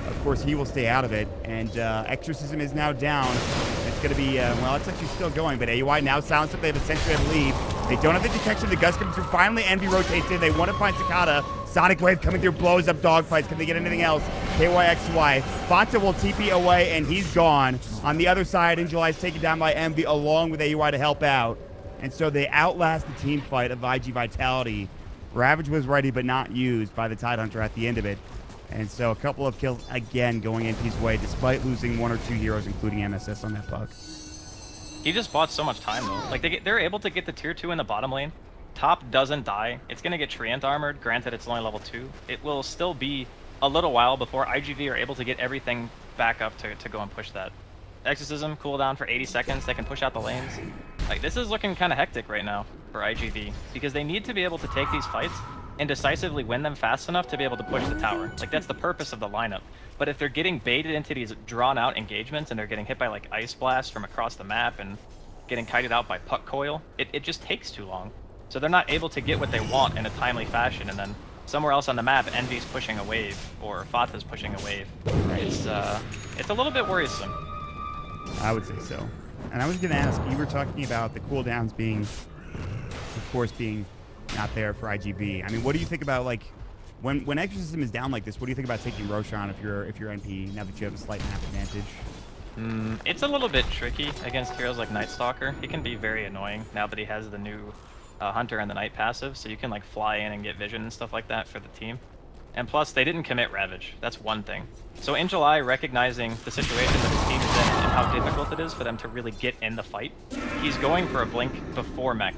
S4: Of course, he will stay out of it, and Exorcism is now down. It's going to be, well, it's actually still going, but AUI now silenced up. They have essentially had leave. They don't have the detection. The Gust comes through. Finally, Envy rotates in. They want to find Sakata. Sonic Wave coming through, blows up Dogfights. Can they get anything else? KYXY. Bata will TP away, and he's gone. On the other side, Injuly is taken down by Envy along with AUI to help out. And so they outlast the team fight of iG.Vitality. Ravage was ready, but not used by the Tidehunter at the end of it. And so a couple of kills again going NP's way, despite losing 1 or 2 heroes, including MSS on that Puck.
S2: He just bought so much time, though. Like, they're able to get the tier 2 in the bottom lane. Top doesn't die. It's going to get Treant armored. Granted, it's only level 2. It will still be a little while before iG.Vit are able to get everything back up to go and push that. Exorcism cooldown for 80 seconds. They can push out the lanes. Like, this is looking kind of hectic right now for iG.Vit, because they need to be able to take these fights and decisively win them fast enough to be able to push the tower. Like, that's the purpose of the lineup. But if they're getting baited into these drawn-out engagements and they're getting hit by, like, Ice Blast from across the map and getting kited out by Puck Coil, it just takes too long. So they're not able to get what they want in a timely fashion, and then somewhere else on the map, Envy's pushing a wave, or Fata's pushing a wave. It's a little bit worrisome.
S4: I would say so. And I was going to ask, you were talking about the cooldowns being, of course, being not there for iG.Vit. I mean, what do you think about, like, when Exorcism is down like this, what do you think about taking Roshan if you're NP, now that you have a slight map advantage?
S2: It's a little bit tricky against heroes like Night Stalker. He can be very annoying now that he has the new Hunter and the Night passive, so you can like fly in and get vision and stuff like that for the team. And plus, they didn't commit Ravage. That's one thing. So in July, recognizing the situation that his team is in and how difficult it is for them to really get in the fight, he's going for a blink before mech.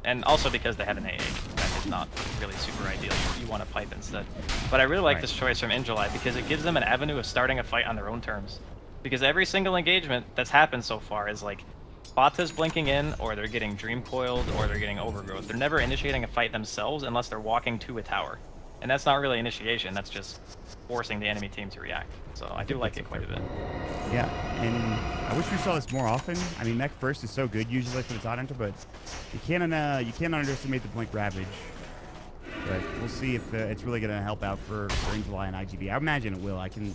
S2: And also because they have an AA. That is not really super ideal. You want to pipe instead. But I really like this choice from Injuly because it gives them an avenue of starting a fight on their own terms. Because every single engagement that's happened so far is like Bata's blinking in, or they're getting Dream Coiled, or they're getting Overgrowth. They're never initiating a fight themselves unless they're walking to a tower. And that's not really initiation, that's just forcing the enemy team to react. So I do like it quite a bit.
S4: Yeah, and I wish we saw this more often. I mean, mech first is so good usually for the Tidehunter, but you can't underestimate the blink Ravage. But we'll see if it's really going to help out for Injuly and iG.Vit. I imagine it will. I can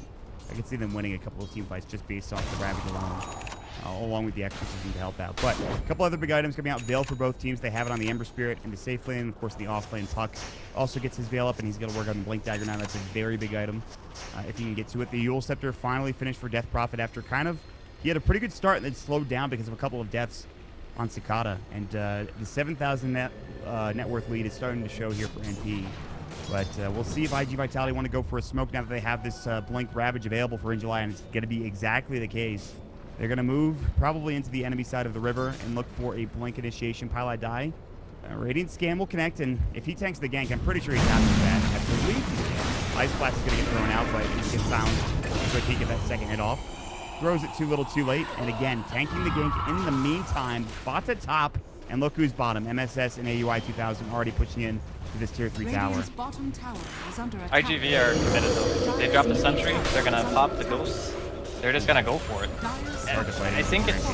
S4: see them winning a couple of team fights just based off the Ravage alone, along with the Exorcism to help out. But a couple other big items coming out. Veil for both teams. They have it on the Ember Spirit in the safe lane. Of course, the off lane Puck also gets his Veil up, and he's going to work on the Blink Dagger now. That's a very big item if he can get to it. The Yule Scepter finally finished for Death Prophet after he had a pretty good start and then slowed down because of a couple of deaths on Sakata. And the 7,000 net worth lead is starting to show here for NP. But we'll see if iG.Vitality want to go for a smoke now that they have this Blink Ravage available for Injuly, and it's going to be exactly the case. They're going to move probably into the enemy side of the river and look for a Blink initiation. Pile I die. Radiant Scan will connect, and if he tanks the gank, I'm pretty sure he's happy with that. I believe he can. Ice Blast is going to get thrown out, but he gets found so he can get that second hit off. Throws it too little too late, and again, tanking the gank in the meantime. Bot at top, and look who's bottom. MSS and AUI 2000 already pushing in to this tier 3 tower.
S2: iG.Vit are committed though. They drop the sentry, they're going to pop the ghosts. They're just going to go for it. And I think it's...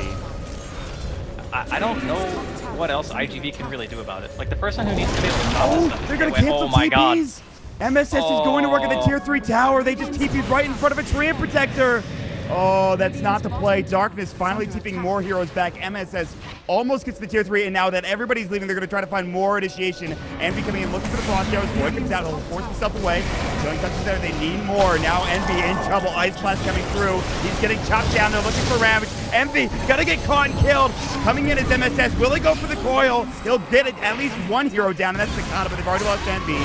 S2: I don't know what else iG.Vit can really do about it. Like, the person who needs to be able to stop this stuff.
S4: They're going to cancel TPs! MSS is going to work at the tier 3 tower. They just TP'd right in front of a Treant Protector. Oh, that's not the play. Darkness finally tipping more heroes back. MSS almost gets the tier 3, and now that everybody's leaving, they're going to try to find more initiation. Envy coming in, looking for the frost arrows. Boy comes out, he'll force himself away. Killing touches there, they need more. Now Envy in trouble. Ice Blast coming through. He's getting chopped down. They're looking for Ravage. Envy gonna get caught and killed. Coming in as MSS. Will he go for the coil? He'll get it, at least one hero down, and that's Sakata, but they've already lost Envy.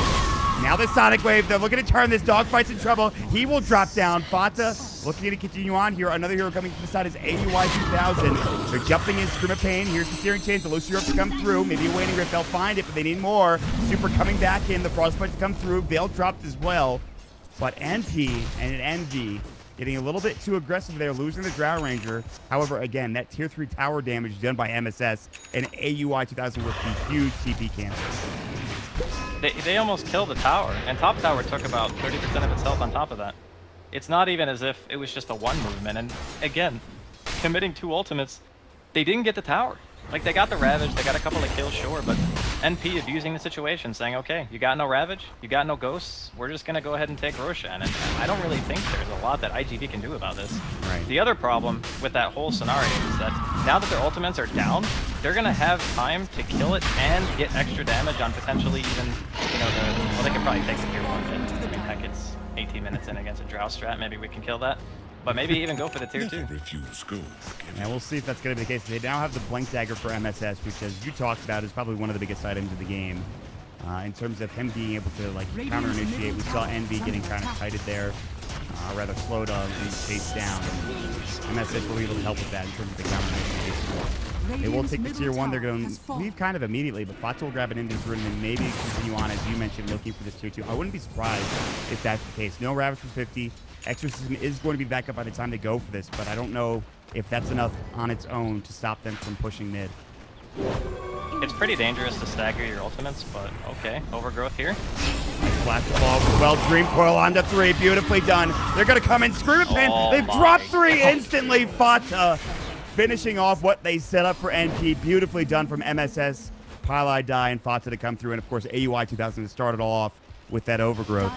S4: Now the Sonic Wave, they're looking to turn this. Dogfight's in trouble. He will drop down. Fata looking to continue on here. Another hero coming from the side is iG.Vitality. They're jumping in. Scream of Pain. Here's the steering chains. The Lucio Europe to come through. Maybe a waiting rift. They'll find it, but they need more. Super coming back in. The Frostbite to come through. Veil dropped as well. But NP and Envy getting a little bit too aggressive there, losing the Drow Ranger. However, again, that tier 3 tower damage done by MSS and iG.Vitality with the huge TP cancel.
S2: They almost killed the tower, and top tower took about 30% of its health on top of that. It's not even as if it was just a one movement, and again, committing 2 ultimates, they didn't get the tower. Like, they got the Ravage, they got a couple of kills, sure, but NP abusing the situation, saying, okay, you got no Ravage, you got no Ghosts, we're just gonna go ahead and take Roshan, and I don't really think there's a lot that iG.Vit can do about this.
S4: Right.
S2: The other problem with that whole scenario is that now that their ultimates are down, they're gonna have time to kill it and get extra damage on potentially even, you know, well, they could probably take the tier 1 hit. I mean, heck, it's 18 minutes in against a Drow strat, maybe we can kill that. But maybe even go for the tier 2.
S4: Yeah, we'll see if that's going to be the case. They now have the Blink Dagger for MSS, which, as you talked about, is probably one of the biggest items of the game. In terms of him being able to, like, counter-initiate, we saw Envy getting kind of kited there, rather slowed on and chased down. MSS will be able to help with that in terms of the counter-initiation. They will take the tier 1. They're going to leave kind of immediately, but Fata will grab an Indian's Rune and then maybe continue on, as you mentioned, looking for this tier 2. I wouldn't be surprised if that's the case. No Ravage for 50. Exorcism is going to be back up by the time they go for this, but I don't know if that's enough on its own to stop them from pushing mid.
S2: It's pretty dangerous to stagger your ultimates, but okay. Overgrowth here.
S4: Nice flash the ball. Well, Dream Coil onto 3. Beautifully done. They're going to come in. Scream of Pain. They've dropped 3 instantly. Fata finishing off what they set up for NP. Beautifully done from MSS. Pile die and Fata to come through. And, of course, iG.Vitality started all off with that Overgrowth.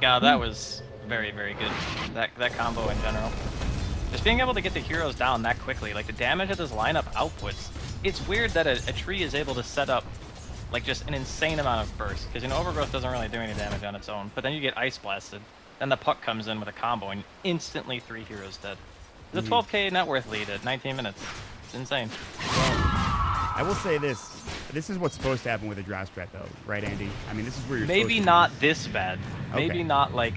S2: Yeah, that was very, very good. That combo in general. Just being able to get the heroes down that quickly, like the damage that this lineup outputs, it's weird that a tree is able to set up like just an insane amount of burst, because, you know, Overgrowth doesn't really do any damage on its own, but then you get Ice Blasted, then the puck comes in with a combo and instantly 3 heroes dead. It's a 12k net worth lead at 19 minutes. It's insane.
S4: I will say this. This is what's supposed to happen with a Drow strat, though, right, Andy? I mean, this is where you're
S2: maybe not this bad. Maybe not like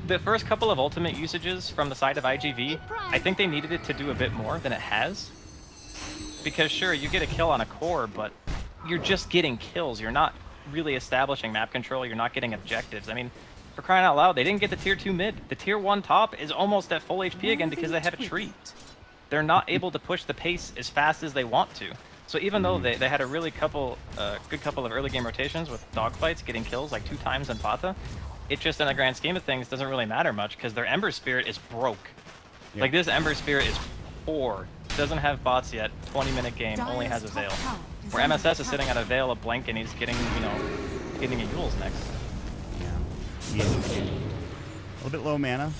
S2: the first couple of ultimate usages from the side of iG.Vit. I think they needed it to do a bit more than it has. Because sure, you get a kill on a core, but you're just getting kills. You're not really establishing map control. You're not getting objectives. I mean, for crying out loud, they didn't get the tier 2 mid. The tier 1 top is almost at full HP again because they have a tree. They're not able to push the pace as fast as they want to. So even though they had a really good couple of early game rotations with dogfights, getting kills like 2 times in Fata, it just in the grand scheme of things doesn't really matter much because their Ember Spirit is broke. Yep. Like this Ember Spirit is 4, doesn't have bots yet, 20-minute game, only has a Veil. Where MSS is sitting at a Veil, a Blink, and he's getting, you know, getting a Yule's next.
S4: Yeah. A little bit low mana.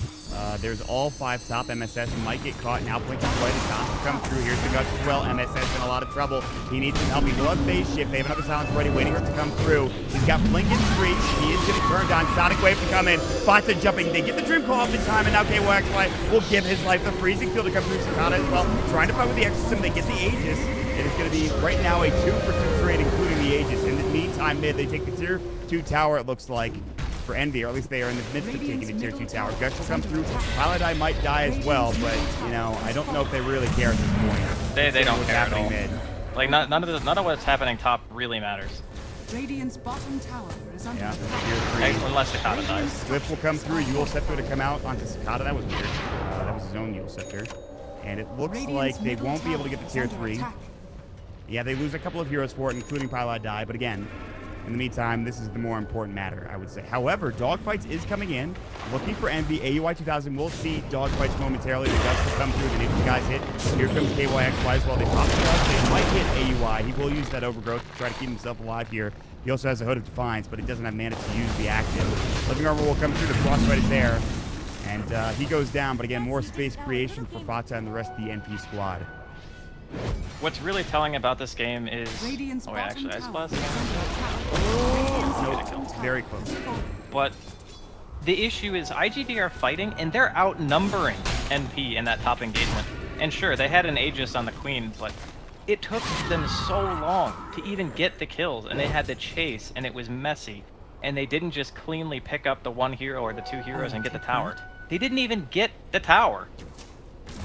S4: There's all 5 top. MSS might get caught. Now Blink is right. The Silence will come through. Here's the Guts as well. MSS in a lot of trouble. He needs some help. He will have phase shift. They have another Silence ready, waiting for it to come through. He's got Blink in streak. He is getting turned on. Sonic Wave to come in. Fata jumping. They get the Dream Call off in time, and now KYXY will give his life the freezing field to come through. Sakata as well. Trying to fight with the Exorcism. They get the Aegis. It is going to be right now a 2 for 2 trade, including the Aegis. In the meantime, mid, they take the tier 2 tower, it looks like, for Envy, or at least they are in the midst of taking the tier 2 tower. Guts will come through. Paladai might die as well, but, you know, I don't know if they really care at this point.
S2: They don't care at all.
S4: Mid.
S2: Like, none of what's happening top really matters.
S1: Radiant's bottom tower is under
S4: Yeah,
S1: attack.
S2: Unless Sakata dies.
S4: Glyph will come through. Yule Scepter to come out onto Sakata. That was weird. That was his own Yule Scepter. And it looks like they won't be able to get the tier 3. Yeah, they lose a couple of heroes for it, including Paladai, but again, in the meantime, this is the more important matter, I would say. However, Dogfights is coming in, looking for Envy. iG.Vitality will see Dogfights momentarily. The Guts will come through. The Native guys hit. Here comes KYXY as well. They pop the Guts. They might hit AUI. He will use that Overgrowth to try to keep himself alive here. He also has a Hood of Defiance, but he doesn't have mana to use the active. Living Armor will come through. The Frostbite is there. And he goes down, but again, more space creation for Fata and the rest of the NP squad.
S2: What's really telling about this game is...
S1: Radiant's
S2: Oh, wait,
S1: bottom
S2: actually, Ice
S1: tower
S2: Blast
S1: is
S2: again.
S1: under attack.
S4: Nope, very close.
S2: But the issue is iG.Vit are fighting, and they're outnumbering NP in that top engagement. And sure, they had an Aegis on the Queen, but it took them so long to even get the kills, and they had to chase, and it was messy. And they didn't just cleanly pick up the one hero or the two heroes and get the tower. They didn't even get the tower.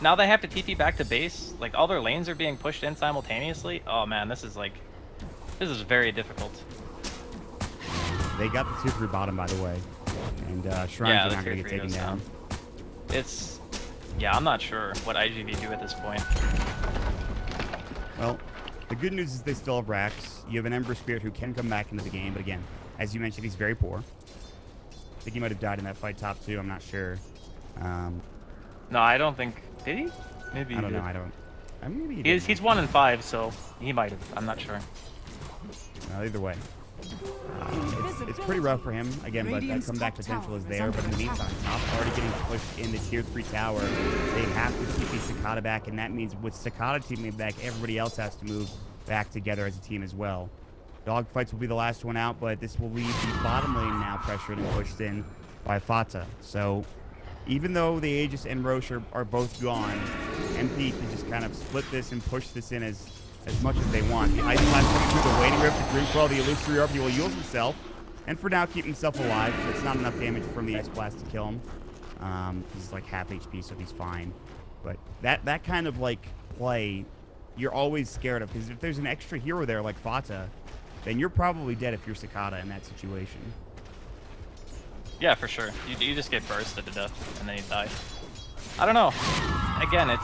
S2: Now they have to TP back to base. Like, all their lanes are being pushed in simultaneously. Oh man, this is very difficult.
S4: They got the 2-3 bottom, by the way. And Shrines are not going to get taken down.
S2: It's... Yeah, I'm not sure what iG.Vit do at this point.
S4: Well, the good news is they still have racks. You have an Ember Spirit who can come back into the game, but again, as you mentioned, he's very poor. I think he might have died in that fight top 2, I'm not sure.
S2: No, I don't think... Did he? Maybe
S4: I don't know, I don't... maybe he did.
S2: He's 1 in 5, so he might have. I'm not sure.
S4: Well, either way. It's pretty rough for him, again, but that comeback potential is there. But in the meantime, Top's already getting pushed in the tier 3 tower. They have to TP Sakata back, and that means with Sakata teaming back, everybody else has to move back together as a team as well. Dogfights will be the last one out, but this will leave the bottom lane now pressured and pushed in by Fata. So even though the Aegis and Roche are both gone, MP can just kind of split this and push this in as much as they want. The Ice Blast coming through the Waiting Rift, the Dream Coil, the Illusory Orb, he will use himself. And for now, keep himself alive. It's not enough damage from the Ice Blast to kill him. He's like half HP, so he's fine. But that kind of like play, you're always scared of. Because if there's an extra hero there like Fata, then you're probably dead if you're Sakata in that situation.
S2: Yeah, for sure. You just get bursted to death, and then you die. I don't know. Again,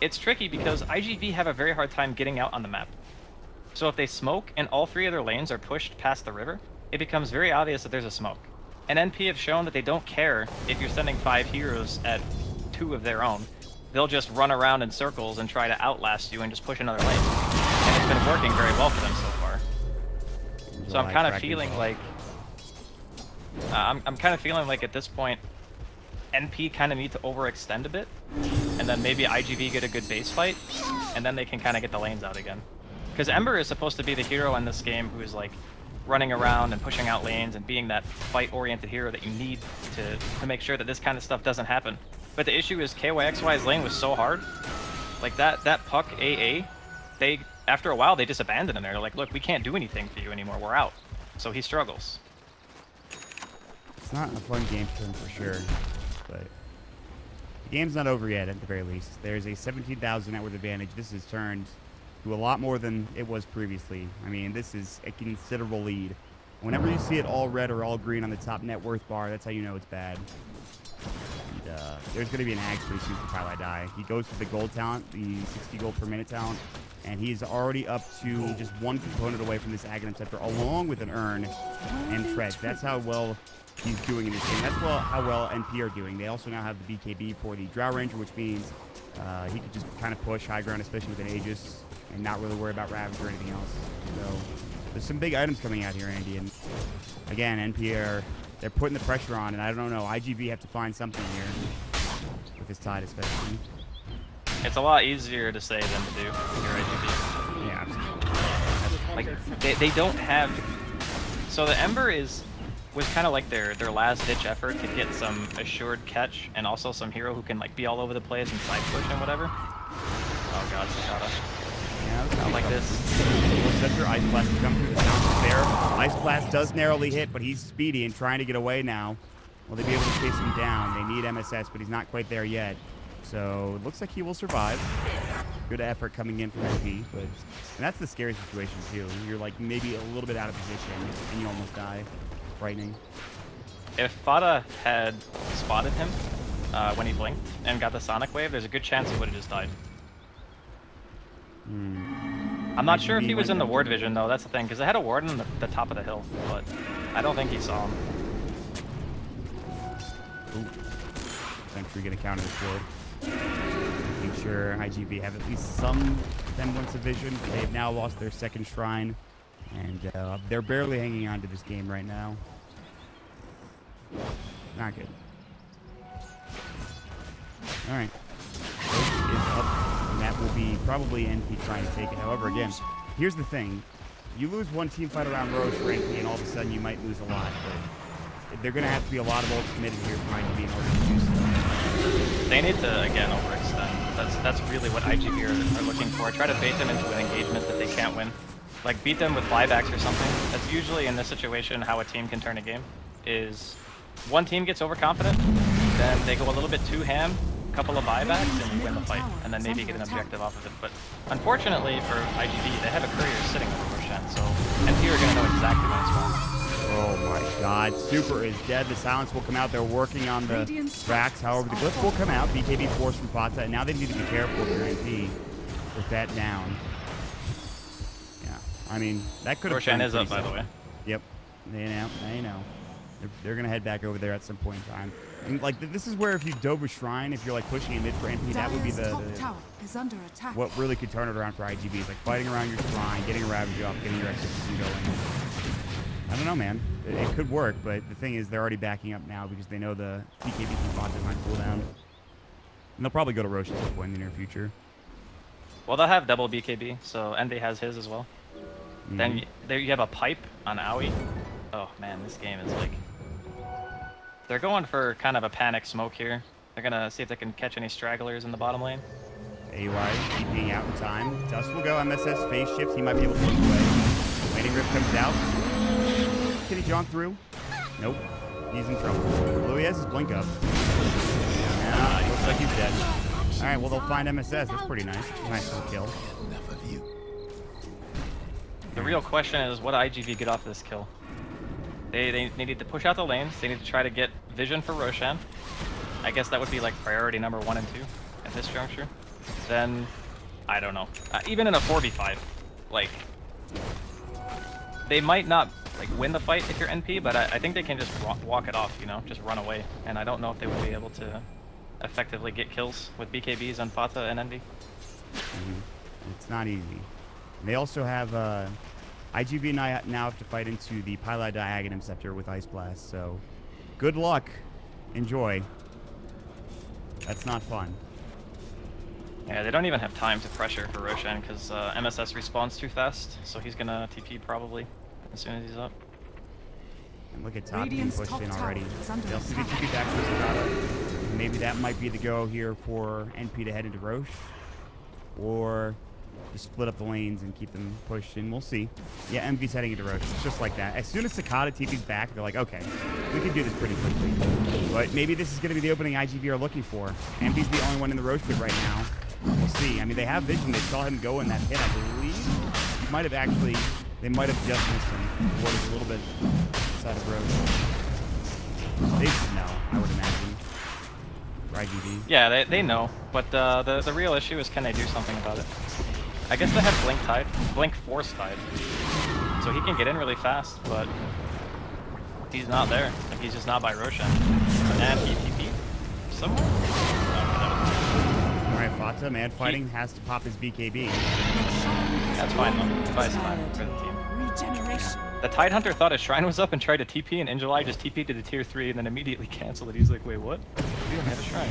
S2: it's tricky because iG.Vit have a very hard time getting out on the map. So if they smoke and all 3 of their lanes are pushed past the river, it becomes very obvious that there's a smoke. And NP have shown that they don't care if you're sending 5 heroes at 2 of their own. They'll just run around in circles and try to outlast you and just push another lane. And it's been working very well for them so far. So I'm kind of feeling like... I'm kind of feeling like at this point, NP kind of need to overextend a bit, and then maybe iG.Vit get a good base fight, and then they can kind of get the lanes out again. Because Ember is supposed to be the hero in this game who is like running around and pushing out lanes and being that fight-oriented hero that you need to make sure that this kind of stuff doesn't happen. But the issue is KYXY's lane was so hard, like that puck AA, they after a while they just abandoned him there. They're like, look, we can't do anything for you anymore, we're out. So he struggles.
S4: It's not a fun game for him for sure, but the game's not over yet at the very least. There's a 17,000 net worth advantage. This has turned to a lot more than it was previously. I mean, this is a considerable lead. Whenever you see it all red or all green on the top net worth bar, that's how you know it's bad. And, there's going to be an ag pretty soon for Kyle Die. He goes for the gold talent, the 60 gold per minute talent, and he's already up to just 1 component away from this Aghanim Scepter, along with an urn and tread. That's how well he's doing in this game. That's how well NP are doing. They also now have the BKB for the Drow Ranger, which means he could just kind of push high ground, especially with an Aegis, and not really worry about Ravage or anything else. So there's some big items coming out here, Andy. And again, NP they're putting the pressure on, and I don't know. iG.Vit have to find something here with this tide, especially.
S2: It's a lot easier to say than to do if you're iG.Vit.
S4: Yeah, absolutely.
S2: Like they don't have. So the Ember was kind of like their last ditch effort to get some assured catch and also some hero who can like be all over the place and side push and whatever. Oh god, Sakata. Yeah, not like this.
S4: Scepter, Ice Blast to come through the sound there. Ice Blast does narrowly hit, but he's speedy and trying to get away now. Will they be able to chase him down? They need MSS, but he's not quite there yet. So it looks like he will survive. Good effort coming in from MP, and that's the scary situation too. You're like maybe a little bit out of position and you almost die. Frightening.
S2: If Fata had spotted him when he blinked and got the Sonic Wave, there's a good chance he would have just died. I'm not sure if he was in the ward vision though, that's the thing, because I had a ward on the top of the hill, but I don't think he saw him.
S4: Ooh. Thanks for getting counter this ward. Making sure iG.Vit have at least some semblance of vision. They've now lost their second shrine, and they're barely hanging on to this game right now. Not good. All right. Roche is up, and that will be probably NP trying to take it. However, again, here's the thing. You lose one team fight around Roche for NP, and all of a sudden you might lose a lot. But they're going to have to be a lot of ults committed here for iG.Vit in order to do so.
S2: They need to, again, overextend. That's really what iG.Vit are looking for. Try to bait them into an engagement that they can't win. Like, beat them with buybacks or something. That's usually, in this situation, how a team can turn a game. Is one team gets overconfident, then they go a little bit too ham, a couple of buybacks, and you win the fight. And then maybe get an objective off of it. But unfortunately for iG.Vit, they have a courier sitting over Roshan, so NP are going to know exactly when it's wrong.
S4: Oh my god, Super is dead. The silence will come out. They're working on the racks. However, the glyph will come out. BKB forced from Fata, and now they need to be careful if you're NP with that down. Yeah, I mean, that could have
S2: Roshan is up, by the way.
S4: Yep, they know. They're going to head back over there at some point in time. And, like, this is where if you dove a Shrine, if you're, like, pushing in mid for NP, that would be what really could turn it around for iG.Vit. It's like fighting around your Shrine, getting a Ravage off, getting your execution going. I don't know, man. It could work, but the thing is, they're already backing up now because they know the BKB from Fata is on cooldown. And they'll probably go to Roche at some point in the near future.
S2: Well, they'll have double BKB, so Envy has his as well. Then there you have a pipe on Aoi. Oh man, this game is like... They're going for kind of a panic smoke here. They're gonna see if they can catch any stragglers in the bottom lane.
S4: AY keeping out in time. Dust will go. MSS phase shift. He might be able to look away. Laning Grip comes out. Can he jaunt through? Nope. He's in trouble. Although he has his blink up. Yeah, looks like he's dead. Alright, well, they'll find MSS. That's pretty nice. Nice little kill.
S2: The real question is, what did iG.Vit get off this kill? They needed to push out the lanes. They need to try to get vision for Roshan. I guess that would be like priority number 1 and 2 at this juncture. Then, I don't know. Even in a 4v5, like, they might not like win the fight if you're NP, but I think they can just walk it off, you know, just run away. And I don't know if they would be able to effectively get kills with BKBs on Fata and Envy.
S4: It's not easy. And they also have iG.Vit now have to fight into the Pylai Diagonum Scepter with Ice Blast, so good luck. Enjoy. That's not fun.
S2: Yeah, they don't even have time to pressure for Roshan because MSS respawns too fast, so he's gonna TP probably as soon as he's up.
S4: And look at top being pushed in already. They'll see the TP back to Zakata. Maybe that might be the go here for NP to head into Roche, or just split up the lanes and keep them pushed in. We'll see. Yeah, MV's heading into Roche. It's just like that. As soon as Zakata TP's back, they're like, okay, we can do this pretty quickly. But maybe this is going to be the opening iG.Vit are looking for. MV's the only one in the Roche pit right now. We'll see. I mean, they have vision. They saw him go in that pit, I believe. He might have actually... They might have just missed him. What is a little bit outside of Roche. They should know, I would imagine. For iG.Vit.
S2: Yeah, they know. But the real issue is, can they do something about it? I guess they have Blink Tide. Blink Force Tide. So he can get in really fast, but he's not there. Like, he's just not by Roshan. And he TP somewhere?
S4: Alright, Fata, man fighting, has to pop his BKB.
S2: That's fine though. Advice time for the team.
S5: Regeneration.
S2: The Tidehunter thought his shrine was up and tried to TP, and July just TP'd to the tier 3 and then immediately canceled it. He's like, wait, what? We don't have a shrine.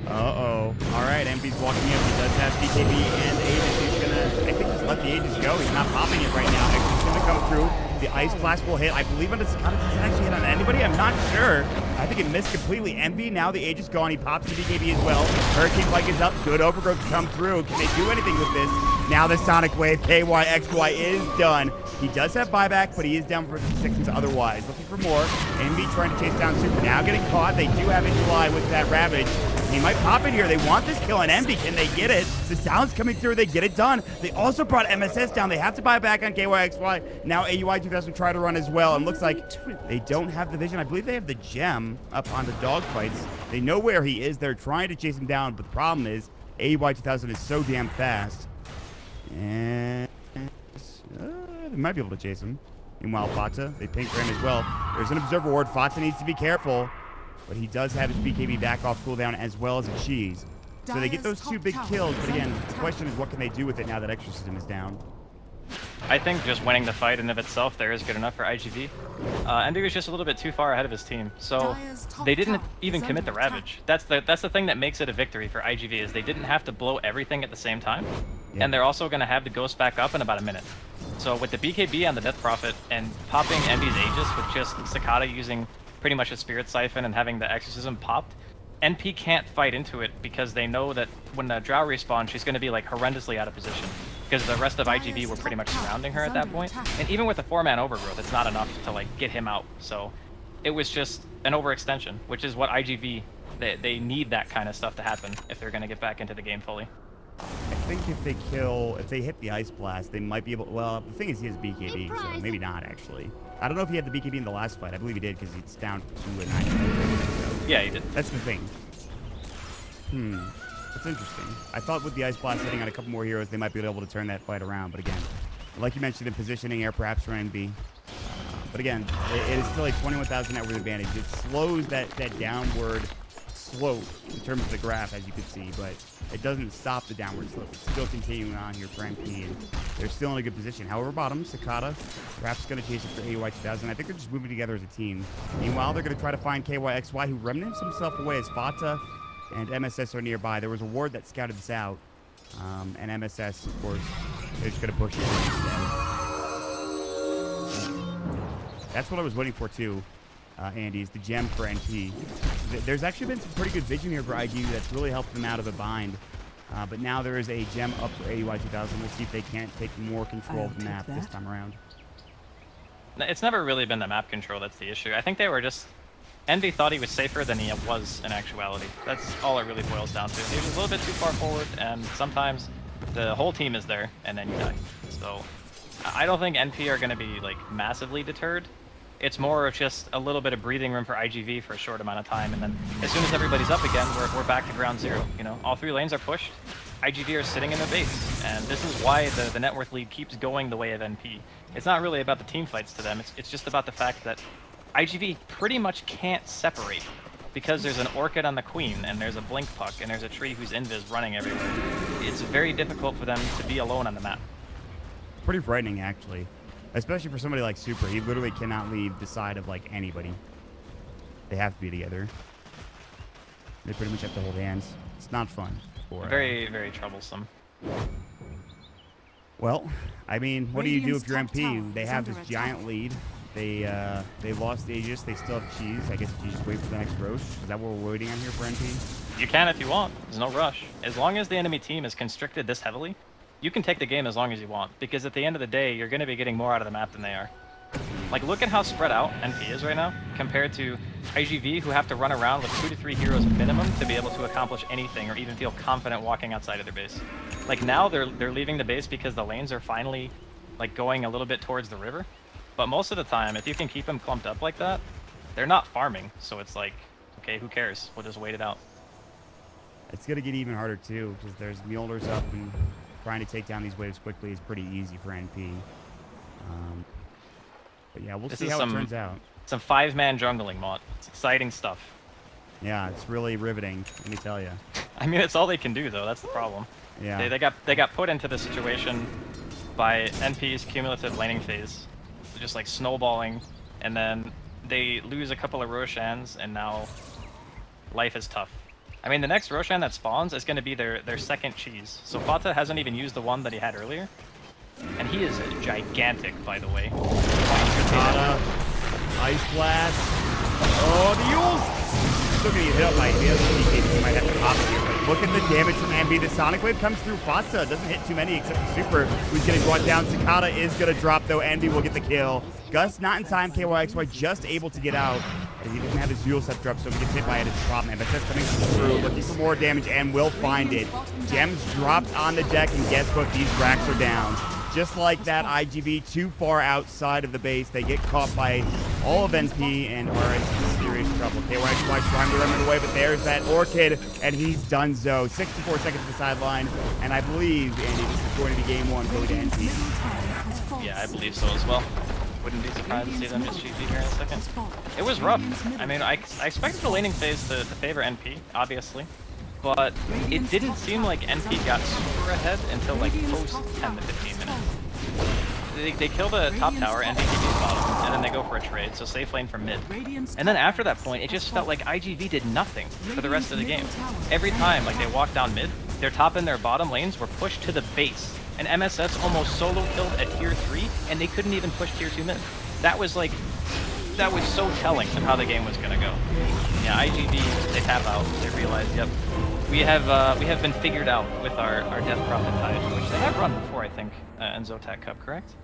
S4: Uh-oh. Alright, MV's walking up. He does have BKB and Aegis. He's gonna, I think, just let the Aegis go. He's not popping it right now. He's gonna come through. The Ice Blast will hit. I believe on the Zakata. Does it actually hit on anybody? I'm not sure. I think it missed completely. Envy, now the Aegis gone. He pops the BKB as well. Hurricane Bike is up. Good overgrowth to come through. Can they do anything with this? Now the Sonic Wave, KYXY is done. He does have buyback, but he is down for 56 otherwise. Looking for more. Envy trying to chase down Super. Now getting caught. They do have July with that Ravage. He might pop it here. They want this kill on Envy. Can they get it? The sound's coming through. They get it done. They also brought MSS down. They have to buy back on KYXY. Now AUI 2000 try to run as well. And looks like they don't have the vision. I believe they have the gem up on the dogfights. They know where he is. They're trying to chase him down. But the problem is AUI 2000 is so damn fast. And they might be able to chase him. Meanwhile, Fata, they ping for him as well. There's an Observer Ward. Fata needs to be careful. But he does have his BKB back off cooldown as well as a cheese. So they get those two big kills. But again, the question is, what can they do with it now that Exorcism is down?
S2: I think just winning the fight in of itself there is good enough for iG.Vit. NB was just a little bit too far ahead of his team, so they didn't even commit the Ravage. That's the thing that makes it a victory for iG.Vit, is they didn't have to blow everything at the same time, and they're also going to have the Ghost back up in about a minute. So with the BKB on the Death Prophet and popping NB's Aegis with just Cicada using pretty much a Spirit Siphon and having the Exorcism popped, NP can't fight into it because they know that when the Drow respawns, she's going to be like horrendously out of position, because the rest of iG.Vit were pretty much surrounding her at that point. And even with the 4-man overgrowth, it's not enough to like get him out. So it was just an overextension, which is what iG.Vit, they need that kind of stuff to happen if they're going to get back into the game fully.
S4: I think if they hit the Ice Blast, they might be able. Well, the thing is, he has BKB, so maybe not actually. I don't know if he had the BKB in the last fight. I believe he did because he's down to a 9.
S2: Yeah, he did.
S4: That's the thing. That's interesting. I thought with the Ice Blast hitting on a couple more heroes, they might be able to turn that fight around. But again, like you mentioned, the positioning here perhaps for NB. But again, it is still a 21,000 net worth advantage. It slows that downward slope in terms of the graph, as you can see, but it doesn't stop the downward slope. It's still continuing on here for NP, and they're still in a good position. However, bottom, Cicada, perhaps going to chase it for AY2000. I think they're just moving together as a team. Meanwhile, they're going to try to find KYXY, who remnants himself away as Fata and MSS are nearby. There was a ward that scouted this out, and MSS, of course, they're just going to push it instead. That's what I was waiting for, too. Andy, is the gem for NP. There's actually been some pretty good vision here for iG that's really helped them out of a bind. But now there is a gem up for AY2000. We'll see if they can't take more control of the map this time around.
S2: It's never really been the map control that's the issue. I think they were just... Envy thought he was safer than he was in actuality. That's all it really boils down to. He was a little bit too far forward, and sometimes the whole team is there, and then you die. So I don't think NP are going to be like massively deterred. It's more of just a little bit of breathing room for iG.Vit for a short amount of time, and then as soon as everybody's up again, we're back to ground zero. You know, all 3 lanes are pushed. iG.Vit are sitting in their base, and this is why the net worth lead keeps going the way of NP. It's not really about the team fights to them. It's just about the fact that iG.Vit pretty much can't separate because there's an Orchid on the Queen, and there's a Blink Puck, and there's a tree whose invis running everywhere. It's very difficult for them to be alone on the map.
S4: Pretty frightening, actually. Especially for somebody like Super. He literally cannot leave the side of, like, anybody. They have to be together. They pretty much have to hold hands. It's not fun.
S2: Very, very troublesome.
S4: Well, I mean, what do you do if you're MP? They have this giant lead. They lost Aegis. They still have Cheese. I guess you just wait for the next Roche. Is that what we're waiting on here for NP?
S2: You can if you want. There's no rush. As long as the enemy team is constricted this heavily, you can take the game as long as you want, because at the end of the day, you're going to be getting more out of the map than they are. Like, look at how spread out NP is right now, compared to iG.Vit, who have to run around with 2 to 3 heroes minimum to be able to accomplish anything, or even feel confident walking outside of their base. Like, now they're leaving the base because the lanes are finally, like, going a little bit towards the river. But most of the time, if you can keep them clumped up like that, they're not farming, so it's like, okay, who cares? We'll just wait it out.
S4: It's going to get even harder, too, because there's Mjolnir's up, and trying to take down these waves quickly is pretty easy for NP. But yeah, we'll see how it turns out.
S2: Some 5-man jungling, Mott. It's exciting stuff.
S4: Yeah, it's really riveting, let me tell you.
S2: I mean, it's all they can do, though. That's the problem.
S4: Yeah.
S2: They got put into this situation by NP's cumulative laning phase, just like snowballing, and then they lose a couple of Roshans, and now life is tough. I mean, the next Roshan that spawns is going to be their second Cheese. So Fata hasn't even used the one that he had earlier. And he is gigantic, by the way.
S4: Ice Blast. Oh, the Yules! Still going to get hit up by him. He might have to pop here. But look at the damage from NB. The Sonic Wave comes through Fata. Doesn't hit too many except for Super, who's getting brought down. Cicada is going to drop, though. NB will get the kill. Gus not in time. KYXY just able to get out. He doesn't have his Yule set drop, so if he gets hit by it, it's a problem. But that's coming through, looking for more damage, and will find it. Gems dropped on the deck, and guess what? These racks are down. Just like that, iG.Vit too far outside of the base. They get caught by all of NP and are in serious trouble. KYXY trying to run away, but there's that Orchid, and he's done so. 64 seconds to the sideline, and I believe, Andy, this is going to be game 1 going to NP.
S2: Yeah, I believe so as well. Wouldn't be surprised to see them just GG here in a second. It was rough. I mean, I expected the laning phase to favor NP, obviously, but it didn't seem like NP got super ahead until like post 10 to 15 minutes. they kill the top tower and BKB's bottom, and then they go for a trade, so safe lane from mid. And then after that point, it just felt like iG.Vit did nothing for the rest of the game. Every time like they walked down mid, their top and their bottom lanes were pushed to the base, and MSS almost solo killed a tier 3, and they couldn't even push tier 2 mid. That was so telling of how the game was gonna go. Yeah, iG.Vit, they tap out, they realize, yep, we have been figured out with our Death Prophet Tide, which they have run before, I think, in ZOTAC Cup, correct?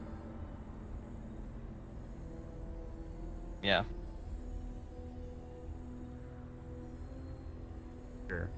S2: Yeah.
S4: Sure.